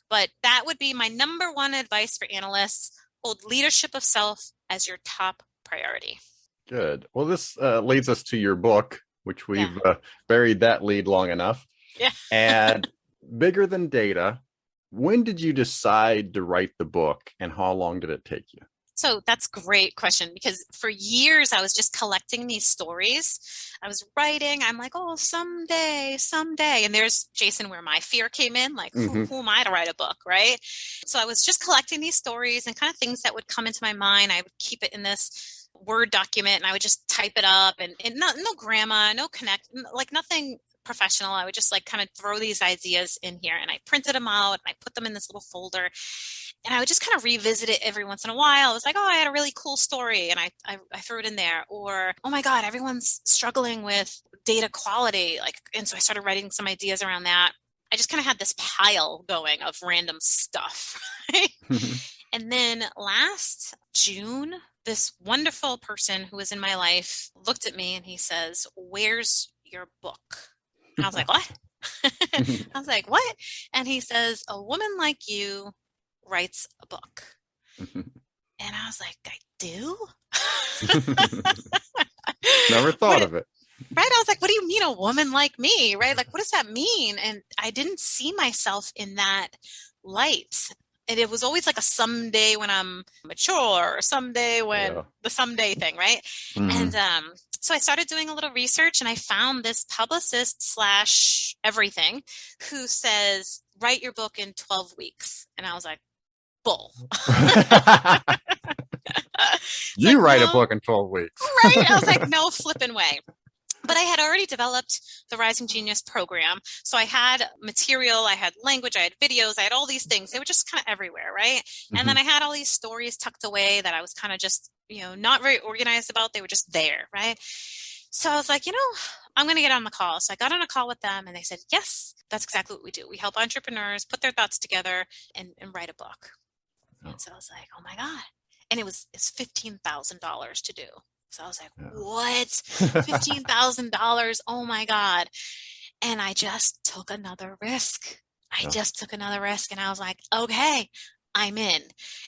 But that would be my number one advice for analysts. Hold leadership of self as your top priority. Good. Well, this leads us to your book, which we've buried that lead long enough. Yeah. And bigger than data, when did you decide to write the book and how long did it take you? So that's a great question, because for years I was just collecting these stories. I was writing. I'm like, oh, someday. And there's, Jason, where my fear came in, like, who am I to write a book, right? So I was just collecting these stories and kind of things that would come into my mind. I would keep it in this Word document and I would just type it up and no grammar, no connect, like nothing professional. I would just like kind of throw these ideas in here and I printed them out and I put them in this little folder. And I would just kind of revisit it every once in a while. I was like, oh, I had a really cool story. And I threw it in there. Or, oh my God, everyone's struggling with data quality. And so I started writing some ideas around that. I just kind of had this pile going of random stuff. Right? And then last June, this wonderful person who was in my life looked at me and he says, where's your book? And I was like, what? I was like, what? And he says, a woman like you writes a book. And I was like, I do? Never thought of it. Right? I was like, what do you mean a woman like me? Right? Like, what does that mean? And I didn't see myself in that light. And it was always like a someday when I'm mature or someday when the someday thing, right? And so I started doing a little research and I found this publicist / everything who says, write your book in 12 weeks. And I was like, bull. You write a book in 12 weeks. Right? I was like, no flipping way. But I had already developed the Rising Genius program. So I had material, I had language, I had videos, I had all these things. They were just kind of everywhere, right? And then I had all these stories tucked away that I was kind of just, not very organized about. They were just there, right? So I was like, I'm going to get on the call. So I got on a call with them and they said, yes, that's exactly what we do. We help entrepreneurs put their thoughts together and write a book. And so I was like, oh my God. And it's $15,000 to do. So I was like, Yeah. what? $15,000. Oh my God. And I just took another risk. Yeah. And I was like, okay, I'm in.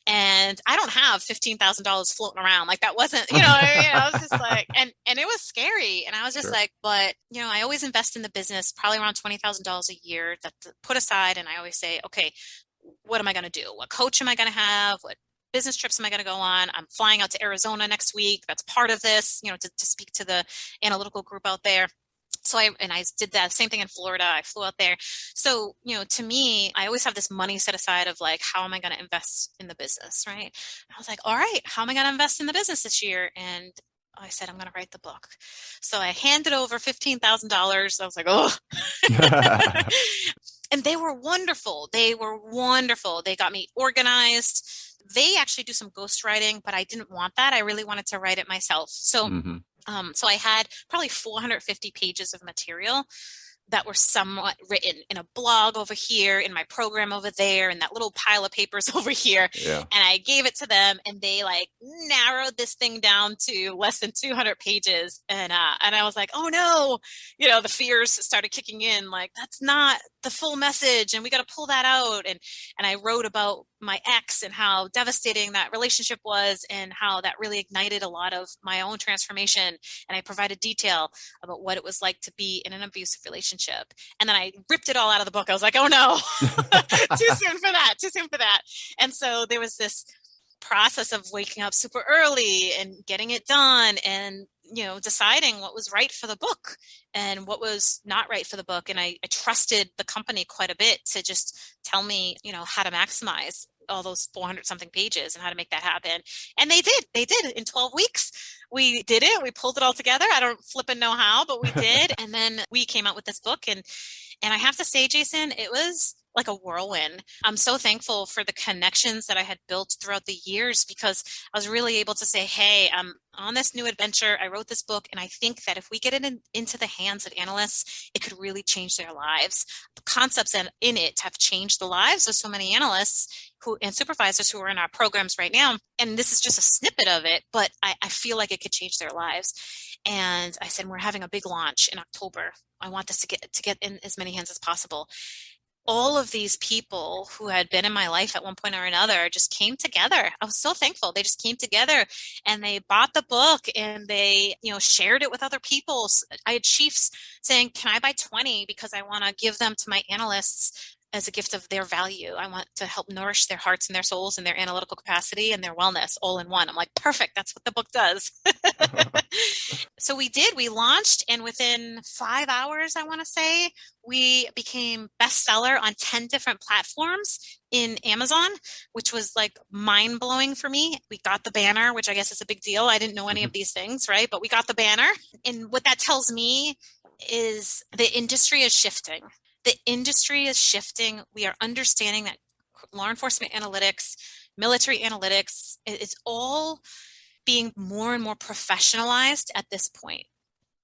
And I don't have $15,000 floating around. Like that wasn't, you know, I was just like, and it was scary. And I was just Sure. like, but you know, I always invest in the business, probably around $20,000 a year that's put aside. And I always say, okay, what am I going to do? What coach am I going to have? What business trips am I going to go on? I'm flying out to Arizona next week. That's part of this, you know, to speak to the analytical group out there. So I did that same thing in Florida. I flew out there. So, you know, to me, I always have this money set aside of like, how am I going to invest in the business? Right. And I was like, all right, how am I going to invest in the business this year? And I said, I'm going to write the book. So I handed over $15,000. I was like, oh, and they were wonderful. They got me organized. They actually do some ghostwriting, but I didn't want that. I really wanted to write it myself. So so I had probably 450 pages of material that were somewhat written in a blog over here, in my program over there, and that little pile of papers over here. Yeah. And I gave it to them, and they like narrowed this thing down to less than 200 pages. And I was like, oh no, you know, the fears started kicking in. Like, that's not the full message, and we got to pull that out. And I wrote about my ex and how devastating that relationship was, and how that really ignited a lot of my own transformation. And I provided detail about what it was like to be in an abusive relationship. And then I ripped it all out of the book. I was like, oh no, too soon for that. And so there was this process of waking up super early and getting it done, and, you know, deciding what was right for the book and what was not right for the book. And I trusted the company quite a bit to just tell me, you know, how to maximize all those 400 something pages and how to make that happen. And they did in 12 weeks. We did it. We pulled it all together. I don't flipping know how, but we did. And then we came out with this book. And I have to say, Jason, it was like a whirlwind. I'm so thankful for the connections that I had built throughout the years, because I was really able to say, hey, I'm on this new adventure. I wrote this book, and I think that if we get it into the hands of analysts, it could really change their lives. The concepts in it have changed the lives of so many analysts and supervisors who are in our programs right now. And this is just a snippet of it, but I feel like it could change their lives. And I said, we're having a big launch in October. I want this to get in as many hands as possible. All of these people who had been in my life at one point or another just came together. I was so thankful. They just came together, and they bought the book, and they, you know, shared it with other people. I had chiefs saying, can I buy 20 because I want to give them to my analysts as a gift of their value. I want to help nourish their hearts and their souls and their analytical capacity and their wellness all in one. I'm like, perfect. That's what the book does. So we launched, and within 5 hours, I want to say, we became bestseller on 10 different platforms in Amazon, which was like mind blowing for me. We got the banner, which I guess is a big deal. I didn't know any of these things, right? But we got the banner. And what that tells me is the industry is shifting. The industry is shifting. We are understanding that law enforcement analytics, military analytics, it's all being more and more professionalized at this point.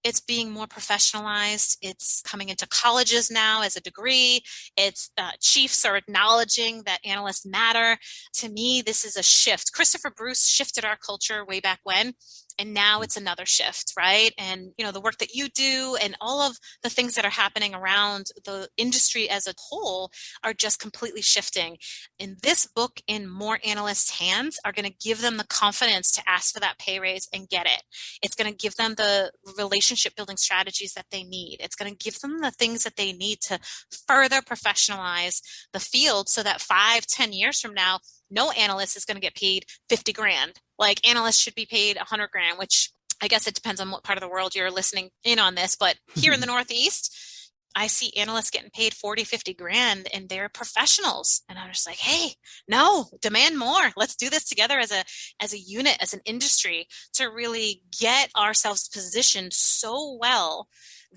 It's being more professionalized. It's coming into colleges now as a degree. It's chiefs are acknowledging that analysts matter. To me, this is a shift. Christopher Bruce shifted our culture way back when, and now it's another shift, right? And, you know, the work that you do and all of the things that are happening around the industry as a whole are just completely shifting. And this book in more analysts' hands are going to give them the confidence to ask for that pay raise and get it. It's going to give them the relationship building strategies that they need. It's going to give them the things that they need to further professionalize the field so that 5-10 years from now, no analyst is going to get paid 50 grand. Like, analysts should be paid 100 grand, which I guess it depends on what part of the world you're listening in on this. But here in the Northeast, I see analysts getting paid 40, 50 grand, and they're professionals. And I'm just like, hey, no, demand more. Let's do this together as a unit, as an industry, to really get ourselves positioned so well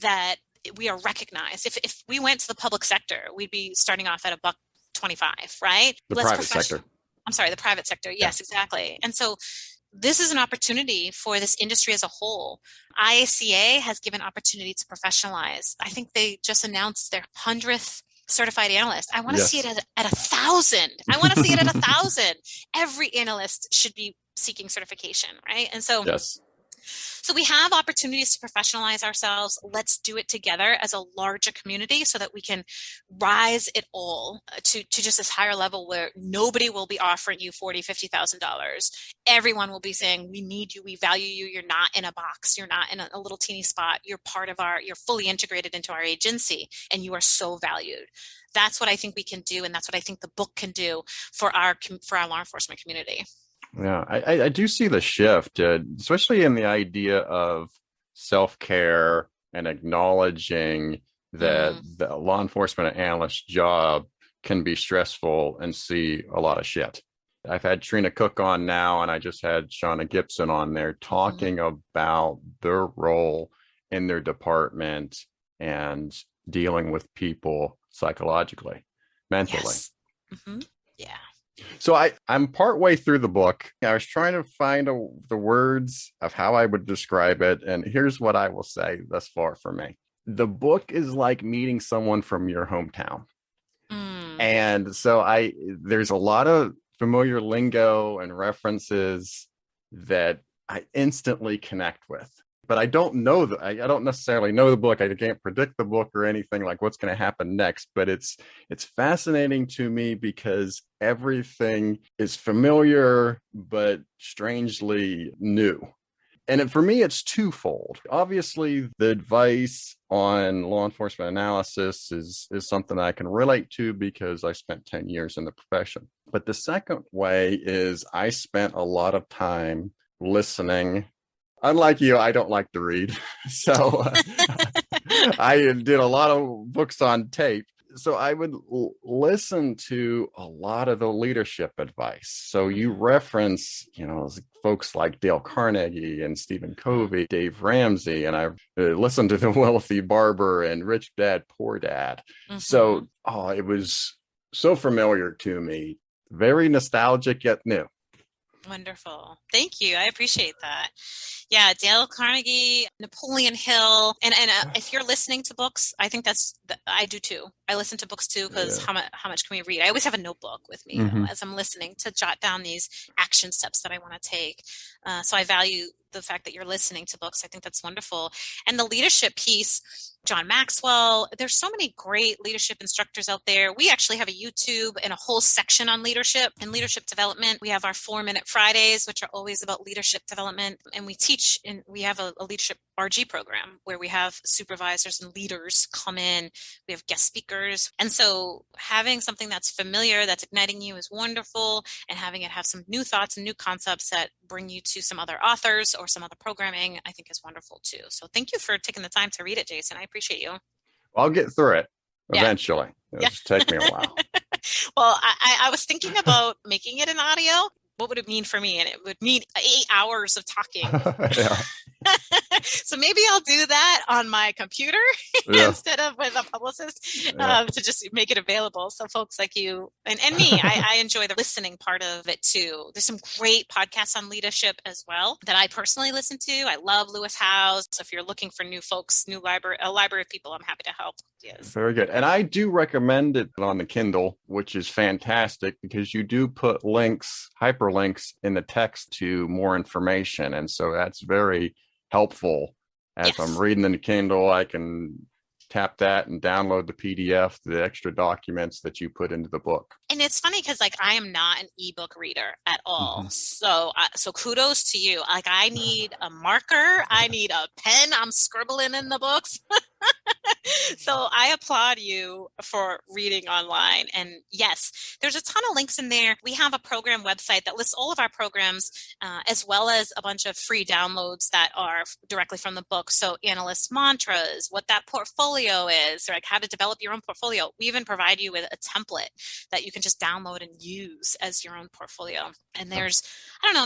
that we are recognized. If we went to the public sector, we'd be starting off at $1.25, right? The private sector. I'm sorry, the private sector. Yes, exactly. And so this is an opportunity for this industry as a whole. IACA has given opportunity to professionalize. I think they just announced their 100th certified analyst. I want to see it at 1,000. I want to see it at 1,000. Every analyst should be seeking certification, right? And so So we have opportunities to professionalize ourselves. Let's do it together as a larger community so that we can rise it all to just this higher level where nobody will be offering you $40,000, $50,000. Everyone will be saying, we need you, we value you. You're not in a box. You're not in a little teeny spot. You're part of you're fully integrated into our agency, and you are so valued. That's what I think we can do, and that's what I think the book can do for our law enforcement community. Yeah, I do see the shift, especially in the idea of self-care and acknowledging that the law enforcement analyst job can be stressful and see a lot of shit. I've had Trina Cook on now, and I just had Shauna Gibson on there talking about their role in their department and dealing with people psychologically, mentally. Yes. Yeah. So I'm partway through the book. I was trying to find the words of how I would describe it. And here's what I will say thus far for me. The book is like meeting someone from your hometown. And so there's a lot of familiar lingo and references that I instantly connect with. But I don't know I don't necessarily know the book. I can't predict the book or anything like what's going to happen next. But it's fascinating to me because everything is familiar but strangely new. And for me, it's twofold. Obviously, the advice on law enforcement analysis is something I can relate to because I spent 10 years in the profession. But the second way is I spent a lot of time listening. Unlike you, I don't like to read. So I did a lot of books on tape. So I would listen to a lot of the leadership advice. So you reference, folks like Dale Carnegie and Stephen Covey, Dave Ramsey, and I listened to The Wealthy Barber and Rich Dad, Poor Dad. So it was so familiar to me, very nostalgic yet new. Wonderful. Thank you. I appreciate that. Yeah, Dale Carnegie, Napoleon Hill. And if you're listening to books, I think I do too. I listen to books too because how much can we read? I always have a notebook with me as I'm listening to jot down these action steps that I want to take. So I value the fact that you're listening to books. I think that's wonderful. And the leadership piece, John Maxwell, there's so many great leadership instructors out there. We actually have a YouTube and a whole section on leadership and leadership development. We have our 4-Minute Fridays, which are always about leadership development. And we teach, and we have a leadership RG program where we have supervisors and leaders come in. We have guest speakers. And so having something that's familiar, that's igniting you is wonderful. And having it have some new thoughts and new concepts that bring you to some other authors or some other programming, I think is wonderful too. So thank you for taking the time to read it, Jason. I appreciate you. I'll get through it eventually. It'll just take me a while. Well, I was thinking about making it an audio. What would it mean for me? And it would mean 8 hours of talking. So maybe I'll do that on my computer instead of with a publicist to just make it available. So folks like you and me, I enjoy the listening part of it too. There's some great podcasts on leadership as well that I personally listen to. I love Lewis Howes. So if you're looking for new folks, a library of people, I'm happy to help. Yes. Very good. And I do recommend it on the Kindle, which is fantastic because you do put hyperlinks in the text to more information. And so that's very helpful. As I'm reading in the Kindle, I can tap that and download the PDF, the extra documents that you put into the book. And it's funny because I am not an ebook reader at all. So kudos to you. I need a marker. I need a pen. I'm scribbling in the books. So I applaud you for reading online. And yes, there's a ton of links in there. We have a program website that lists all of our programs, as well as a bunch of free downloads that are directly from the book. So analyst mantras, what that portfolio is, or how to develop your own portfolio. We even provide you with a template that you can just download and use as your own portfolio. And there's,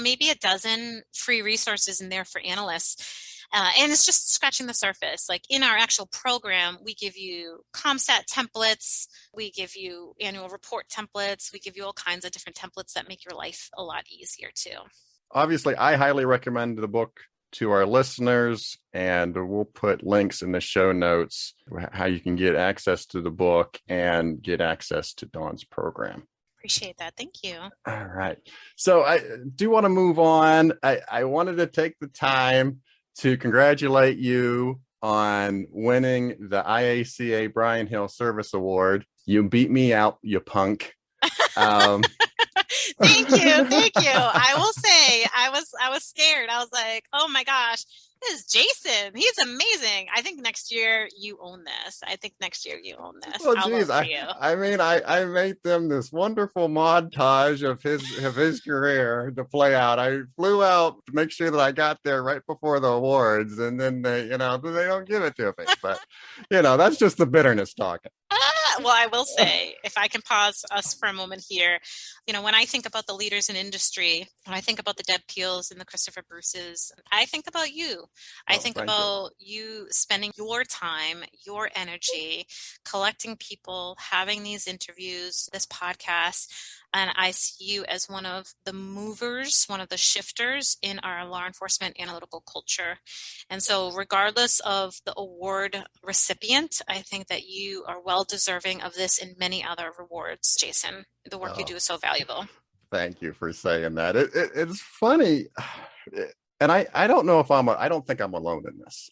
maybe a dozen free resources in there for analysts. And it's just scratching the surface. In our actual program, we give you ComStat templates. We give you annual report templates. We give you all kinds of different templates that make your life a lot easier too. Obviously, I highly recommend the book to our listeners, and we'll put links in the show notes how you can get access to the book and get access to Dawn's program. Appreciate that. Thank you. All right. So I do want to move on. I wanted to take the time to congratulate you on winning the IACA Bryan Hill Service Award. You beat me out, you punk. Thank you. I will say I was scared. I was like, oh my gosh, this is Jason. He's amazing. I think next year you own this. Well, I'll geez, vote for you. I made them this wonderful montage of his career to play out. I flew out to make sure that I got there right before the awards, and then they don't give it to me. But that's just the bitterness talking. Well, I will say, if I can pause us for a moment here, when I think about the leaders in industry, when I think about the Deb Peels and the Christopher Bruces, I think about you. I think about you spending your time, your energy, collecting people, having these interviews, this podcast. And I see you as one of the movers, one of the shifters in our law enforcement analytical culture. And so regardless of the award recipient, I think that you are well deserving of this and many other rewards, Jason. The work you do is so valuable. Thank you for saying that. It's funny. And I don't know if I don't think I'm alone in this.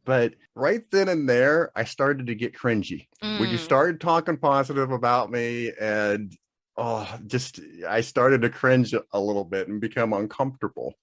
But right then and there, I started to get cringy. When you started talking positive about me, and I started to cringe a little bit and become uncomfortable.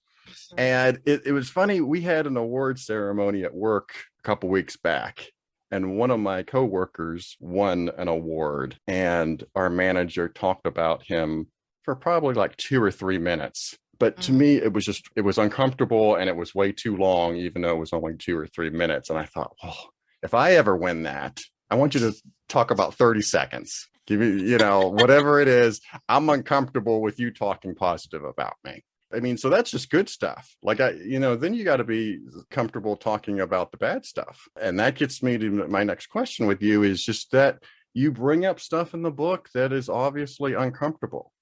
And it was funny. We had an award ceremony at work a couple weeks back, and one of my coworkers won an award, and our manager talked about him for probably like 2 or 3 minutes. But to me, it was uncomfortable, and it was way too long, even though it was only 2 or 3 minutes. And I thought, well, if I ever win that, I want you to talk about 30 seconds. Give me, whatever it is, I'm uncomfortable with you talking positive about me. I mean, so that's just good stuff. Like, then you got to be comfortable talking about the bad stuff. And that gets me to my next question with you, is just that you bring up stuff in the book that is obviously uncomfortable.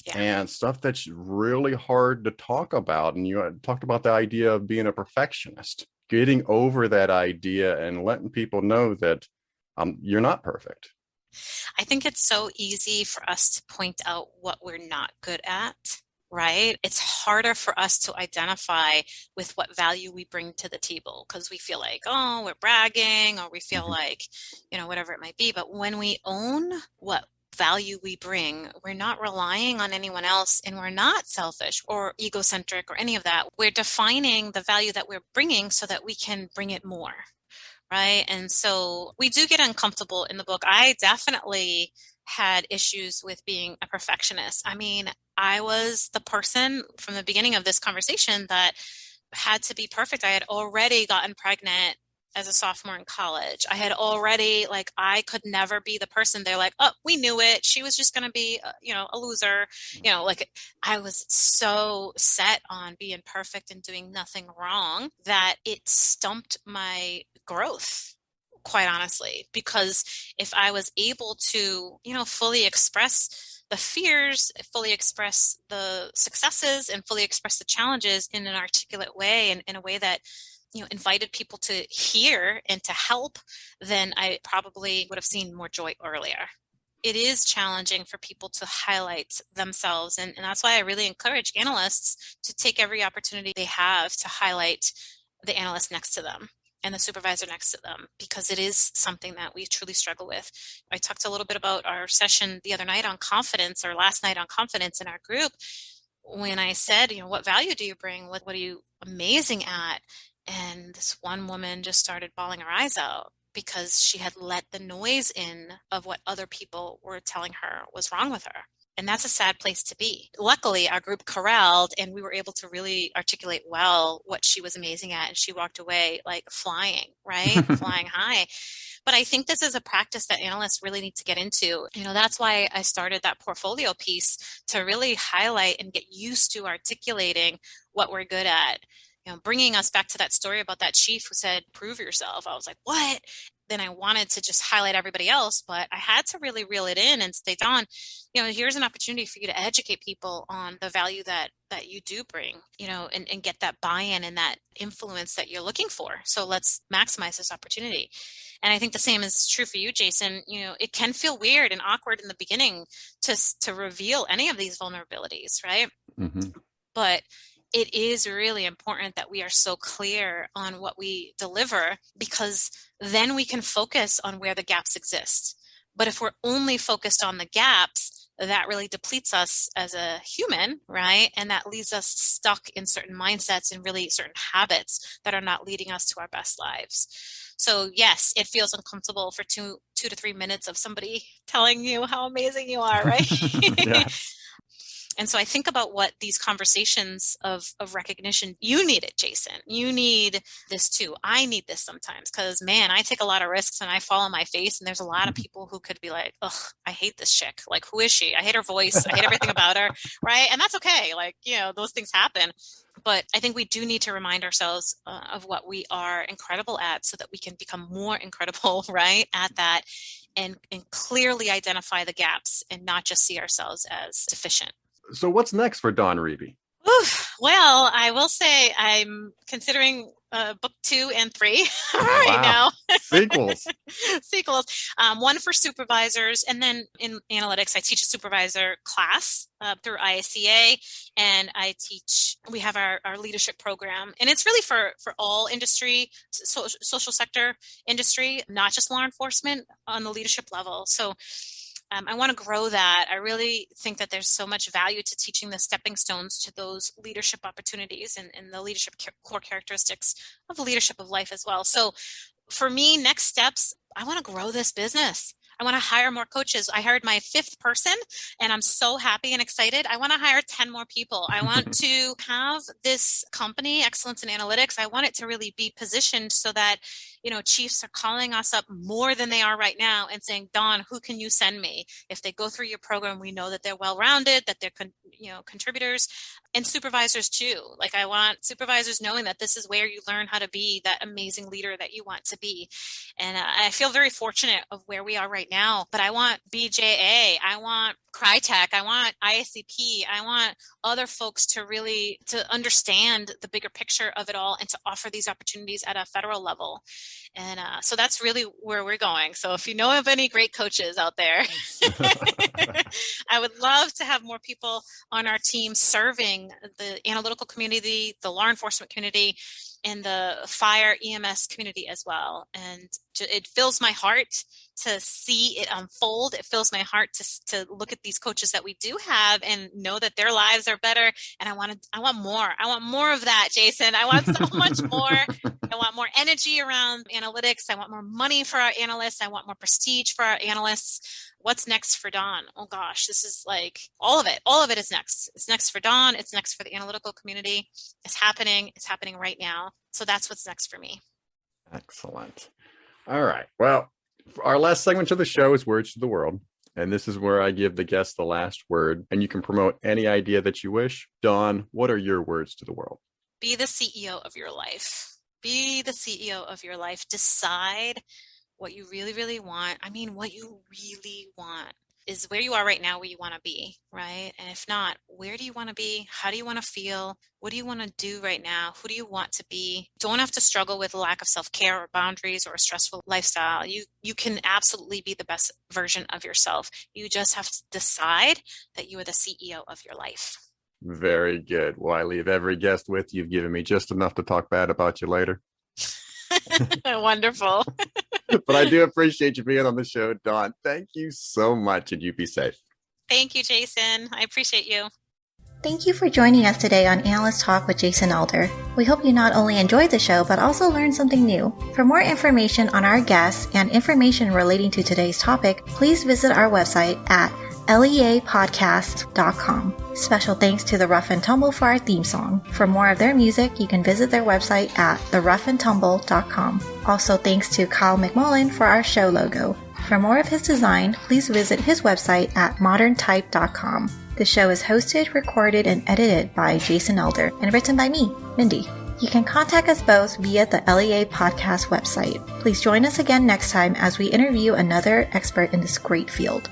Yeah. And stuff that's really hard to talk about. And you talked about the idea of being a perfectionist, getting over that idea and letting people know that you're not perfect. I think it's so easy for us to point out what we're not good at, right? It's harder for us to identify with what value we bring to the table because we feel like, oh, we're bragging, or we feel like, whatever it might be. But when we own what value we bring, we're not relying on anyone else, and we're not selfish or egocentric or any of that. We're defining the value that we're bringing so that we can bring it more. Right. And so we do get uncomfortable in the book. I definitely had issues with being a perfectionist. I mean, I was the person from the beginning of this conversation that had to be perfect. I had already gotten pregnant as a sophomore in college. I had already, I could never be the person. They're like, oh, we knew it. She was just going to be, a loser. I was so set on being perfect and doing nothing wrong that it stumped my growth, quite honestly, because if I was able to, fully express the fears, fully express the successes, and fully express the challenges in an articulate way, and in a way that invited people to hear and to help, then I probably would have seen more joy earlier. It is challenging for people to highlight themselves. And that's why I really encourage analysts to take every opportunity they have to highlight the analyst next to them and the supervisor next to them, because it is something that we truly struggle with. I talked a little bit about our session the other night on confidence, or last night on confidence in our group, when I said, what value do you bring? What are you amazing at? And this one woman just started bawling her eyes out because she had let the noise in of what other people were telling her was wrong with her. And that's a sad place to be. Luckily, our group corralled, and we were able to really articulate well what she was amazing at. And she walked away like flying, right? Flying high. But I think this is a practice that analysts really need to get into. That's why I started that portfolio piece, to really highlight and get used to articulating what we're good at. Bringing us back to that story about that chief who said, prove yourself. I was like, what? Then I wanted to just highlight everybody else, but I had to really reel it in and say, Dawn, here's an opportunity for you to educate people on the value that you do bring, and get that buy-in and that influence that you're looking for. So let's maximize this opportunity. And I think the same is true for you, Jason. It can feel weird and awkward in the beginning to reveal any of these vulnerabilities, right? Mm-hmm. But it is really important that we are so clear on what we deliver, because then we can focus on where the gaps exist. But if we're only focused on the gaps, that really depletes us as a human, right? And that leaves us stuck in certain mindsets and really certain habits that are not leading us to our best lives. So yes, it feels uncomfortable for two to 3 minutes of somebody telling you how amazing you are, right? Yes. And so I think about what these conversations of recognition, you need it, Jason. You need this too. I need this sometimes because, man, I take a lot of risks and I fall on my face. And there's a lot of people who could be like, oh, I hate this chick. Like, who is she? I hate her voice. I hate everything about her. Right. And that's okay. Like, those things happen. But I think we do need to remind ourselves of what we are incredible at so that we can become more incredible, right, at that and clearly identify the gaps and not just see ourselves as deficient. So what's next for Dawn Reeby? Well, I will say I'm considering book 2 and 3 right now. Sequels. One for supervisors. And then in analytics, I teach a supervisor class through IACA. And we have our leadership program. And it's really for all industry, social sector industry, not just law enforcement on the leadership level. So I want to grow that. I really think that there's so much value to teaching the stepping stones to those leadership opportunities and the leadership core characteristics of the leadership of life as well. So for me, next steps, I want to grow this business. I want to hire more coaches. I hired my 5th person and I'm so happy and excited. I want to hire 10 more people. I want to have this company, Excellence in Analytics. I want it to really be positioned so that, chiefs are calling us up more than they are right now and saying, Dawn, who can you send me? If they go through your program, we know that they're well-rounded, that they're, contributors, and supervisors too. Like, I want supervisors knowing that this is where you learn how to be that amazing leader that you want to be. And I feel very fortunate of where we are right now, but I want BJA, I want Crytek, I want IACP, I want other folks to understand the bigger picture of it all and to offer these opportunities at a federal level. And so that's really where we're going. So if you know of any great coaches out there, I would love to have more people on our team serving the analytical community, the law enforcement community, and the fire EMS community as well. And it fills my heart to see it unfold. It fills my heart to look at these coaches that we do have and know that their lives are better. And I want more. I want more of that, Jason. I want so much more. I want more energy around analytics. I want more money for our analysts. I want more prestige for our analysts. What's next for Dawn? Oh gosh, this is like all of it. All of it is next. It's next for Dawn. It's next for the analytical community. It's happening. It's happening right now. So that's what's next for me. Excellent. All right. Well, our last segment of the show is Words to the World. And this is where I give the guest the last word, and you can promote any idea that you wish. Dawn, what are your words to the world? Be the CEO of your life. Be the CEO of your life. Decide what you really, really want. I mean, what you really want is where you are right now, where you want to be, right? And if not, where do you want to be? How do you want to feel? What do you want to do right now? Who do you want to be? Don't have to struggle with a lack of self-care or boundaries or a stressful lifestyle. You can absolutely be the best version of yourself. You just have to decide that you are the CEO of your life. Very good. Well, I leave every guest with you've given me just enough to talk bad about you later. Wonderful. But I do appreciate you being on the show, Dawn. Thank you so much, and you be safe. Thank you, Jason. I appreciate you. Thank you for joining us today on Analyst Talk with Jason Elder. We hope you not only enjoyed the show, but also learned something new. For more information on our guests and information relating to today's topic, please visit our website at leapodcast.com. Special thanks to The Rough and Tumble for our theme song. For more of their music, you can visit their website at theroughandtumble.com. Also thanks to Kyle McMullen for our show logo. For more of his design, please visit his website at moderntype.com. The show is hosted, recorded, and edited by Jason Elder and written by me, Mindy. You can contact us both via the LEA podcast website. Please join us again next time as we interview another expert in this great field.